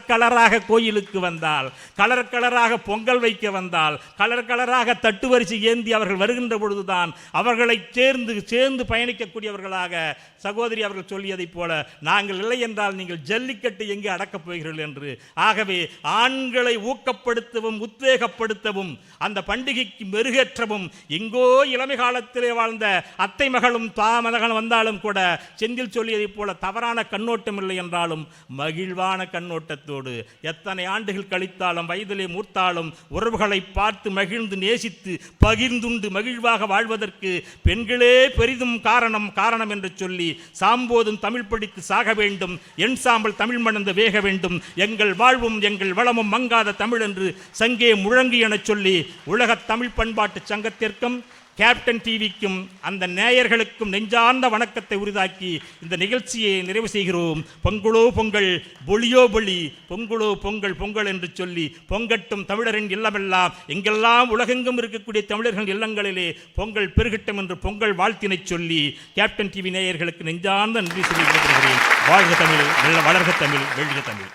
கலராக கோயிலுக்கு வந்தால், கலராக பொங்கல் வைக்க வந்தால், கலராக தட்டுவரிசை ஏந்தி அவர்கள் வருகின்ற பொழுதுதான் அவர்களை சேர்ந்து பயணிக்கக்கூடியவர்களாக சகோதரி அவர்கள் சொல்லியதைப் போல நாங்கள் இல்லை என்றால் நீங்கள் ஜல்லிக்கட்டு எங்கே அடக்கப் போகிறீர்கள் என்று. ஆகவே ஆண்களை ஊக்கப்படுத்தவும் உத்வேகப்படுத்தவும் அந்த பண்டிகைக்கு மெருகேற்றவும் எங்கோ இளமை காலத்திலே வாழ்ந்த அத்தை மகளும் தாமதகளும் வந்தாலும் கூட செந்தில் சொல்லியதைப் போல தவறான கண்ணோட்டம் இல்லை என்றாலும் மகிழ்வான கண்ணோட்டத்தோடு எத்தனை ஆண்டுகள் கழித்தாலும் வயதிலே மூர்த்தாலும் உறவுகளை பார்த்து மகிழ்ந்து நேசித்து பகிர்ந்துண்டு மகிழ்வாக வாழ்வதற்கு பெண்களே பெரிதும் காரணம் என்று சொல்லி சாம்போதும் தமிழ் படித்து சாக வேண்டும், என் சாம்பல் தமிழ் மணந்து வேக வேண்டும், எங்கள் வாழ்வும் எங்கள் வளமும் மங்காத தமிழ் என்று சங்கே முழங்கு என சொல்லி உலக தமிழ் பண்பாட்டு சங்கத்திற்கும் கேப்டன் டிவிக்கும் அந்த நேயர்களுக்கும் நெஞ்சார்ந்த வணக்கத்தை உரிதாக்கி இந்த நிகழ்ச்சியை நிறைவு செய்கிறோம். பொங்கலோ பொங்கல், பொலியோ பொலி, பொங்கலோ பொங்கல் பொங்கல் என்று சொல்லி பொங்கட்டும் தமிழரின் இல்லமெல்லாம், எங்கெல்லாம் உலகெங்கும் இருக்கக்கூடிய தமிழர்கள் இல்லங்களிலே பொங்கல் பெருகட்டும் என்று பொங்கல் வாழ்த்தினை சொல்லி கேப்டன் டிவி நேயர்களுக்கு நெஞ்சார்ந்த நன்றி சொல்லி விடைபெறுகிறேன். வாழ்க தமிழ், வளர்க தமிழ், வெல்க தமிழ்.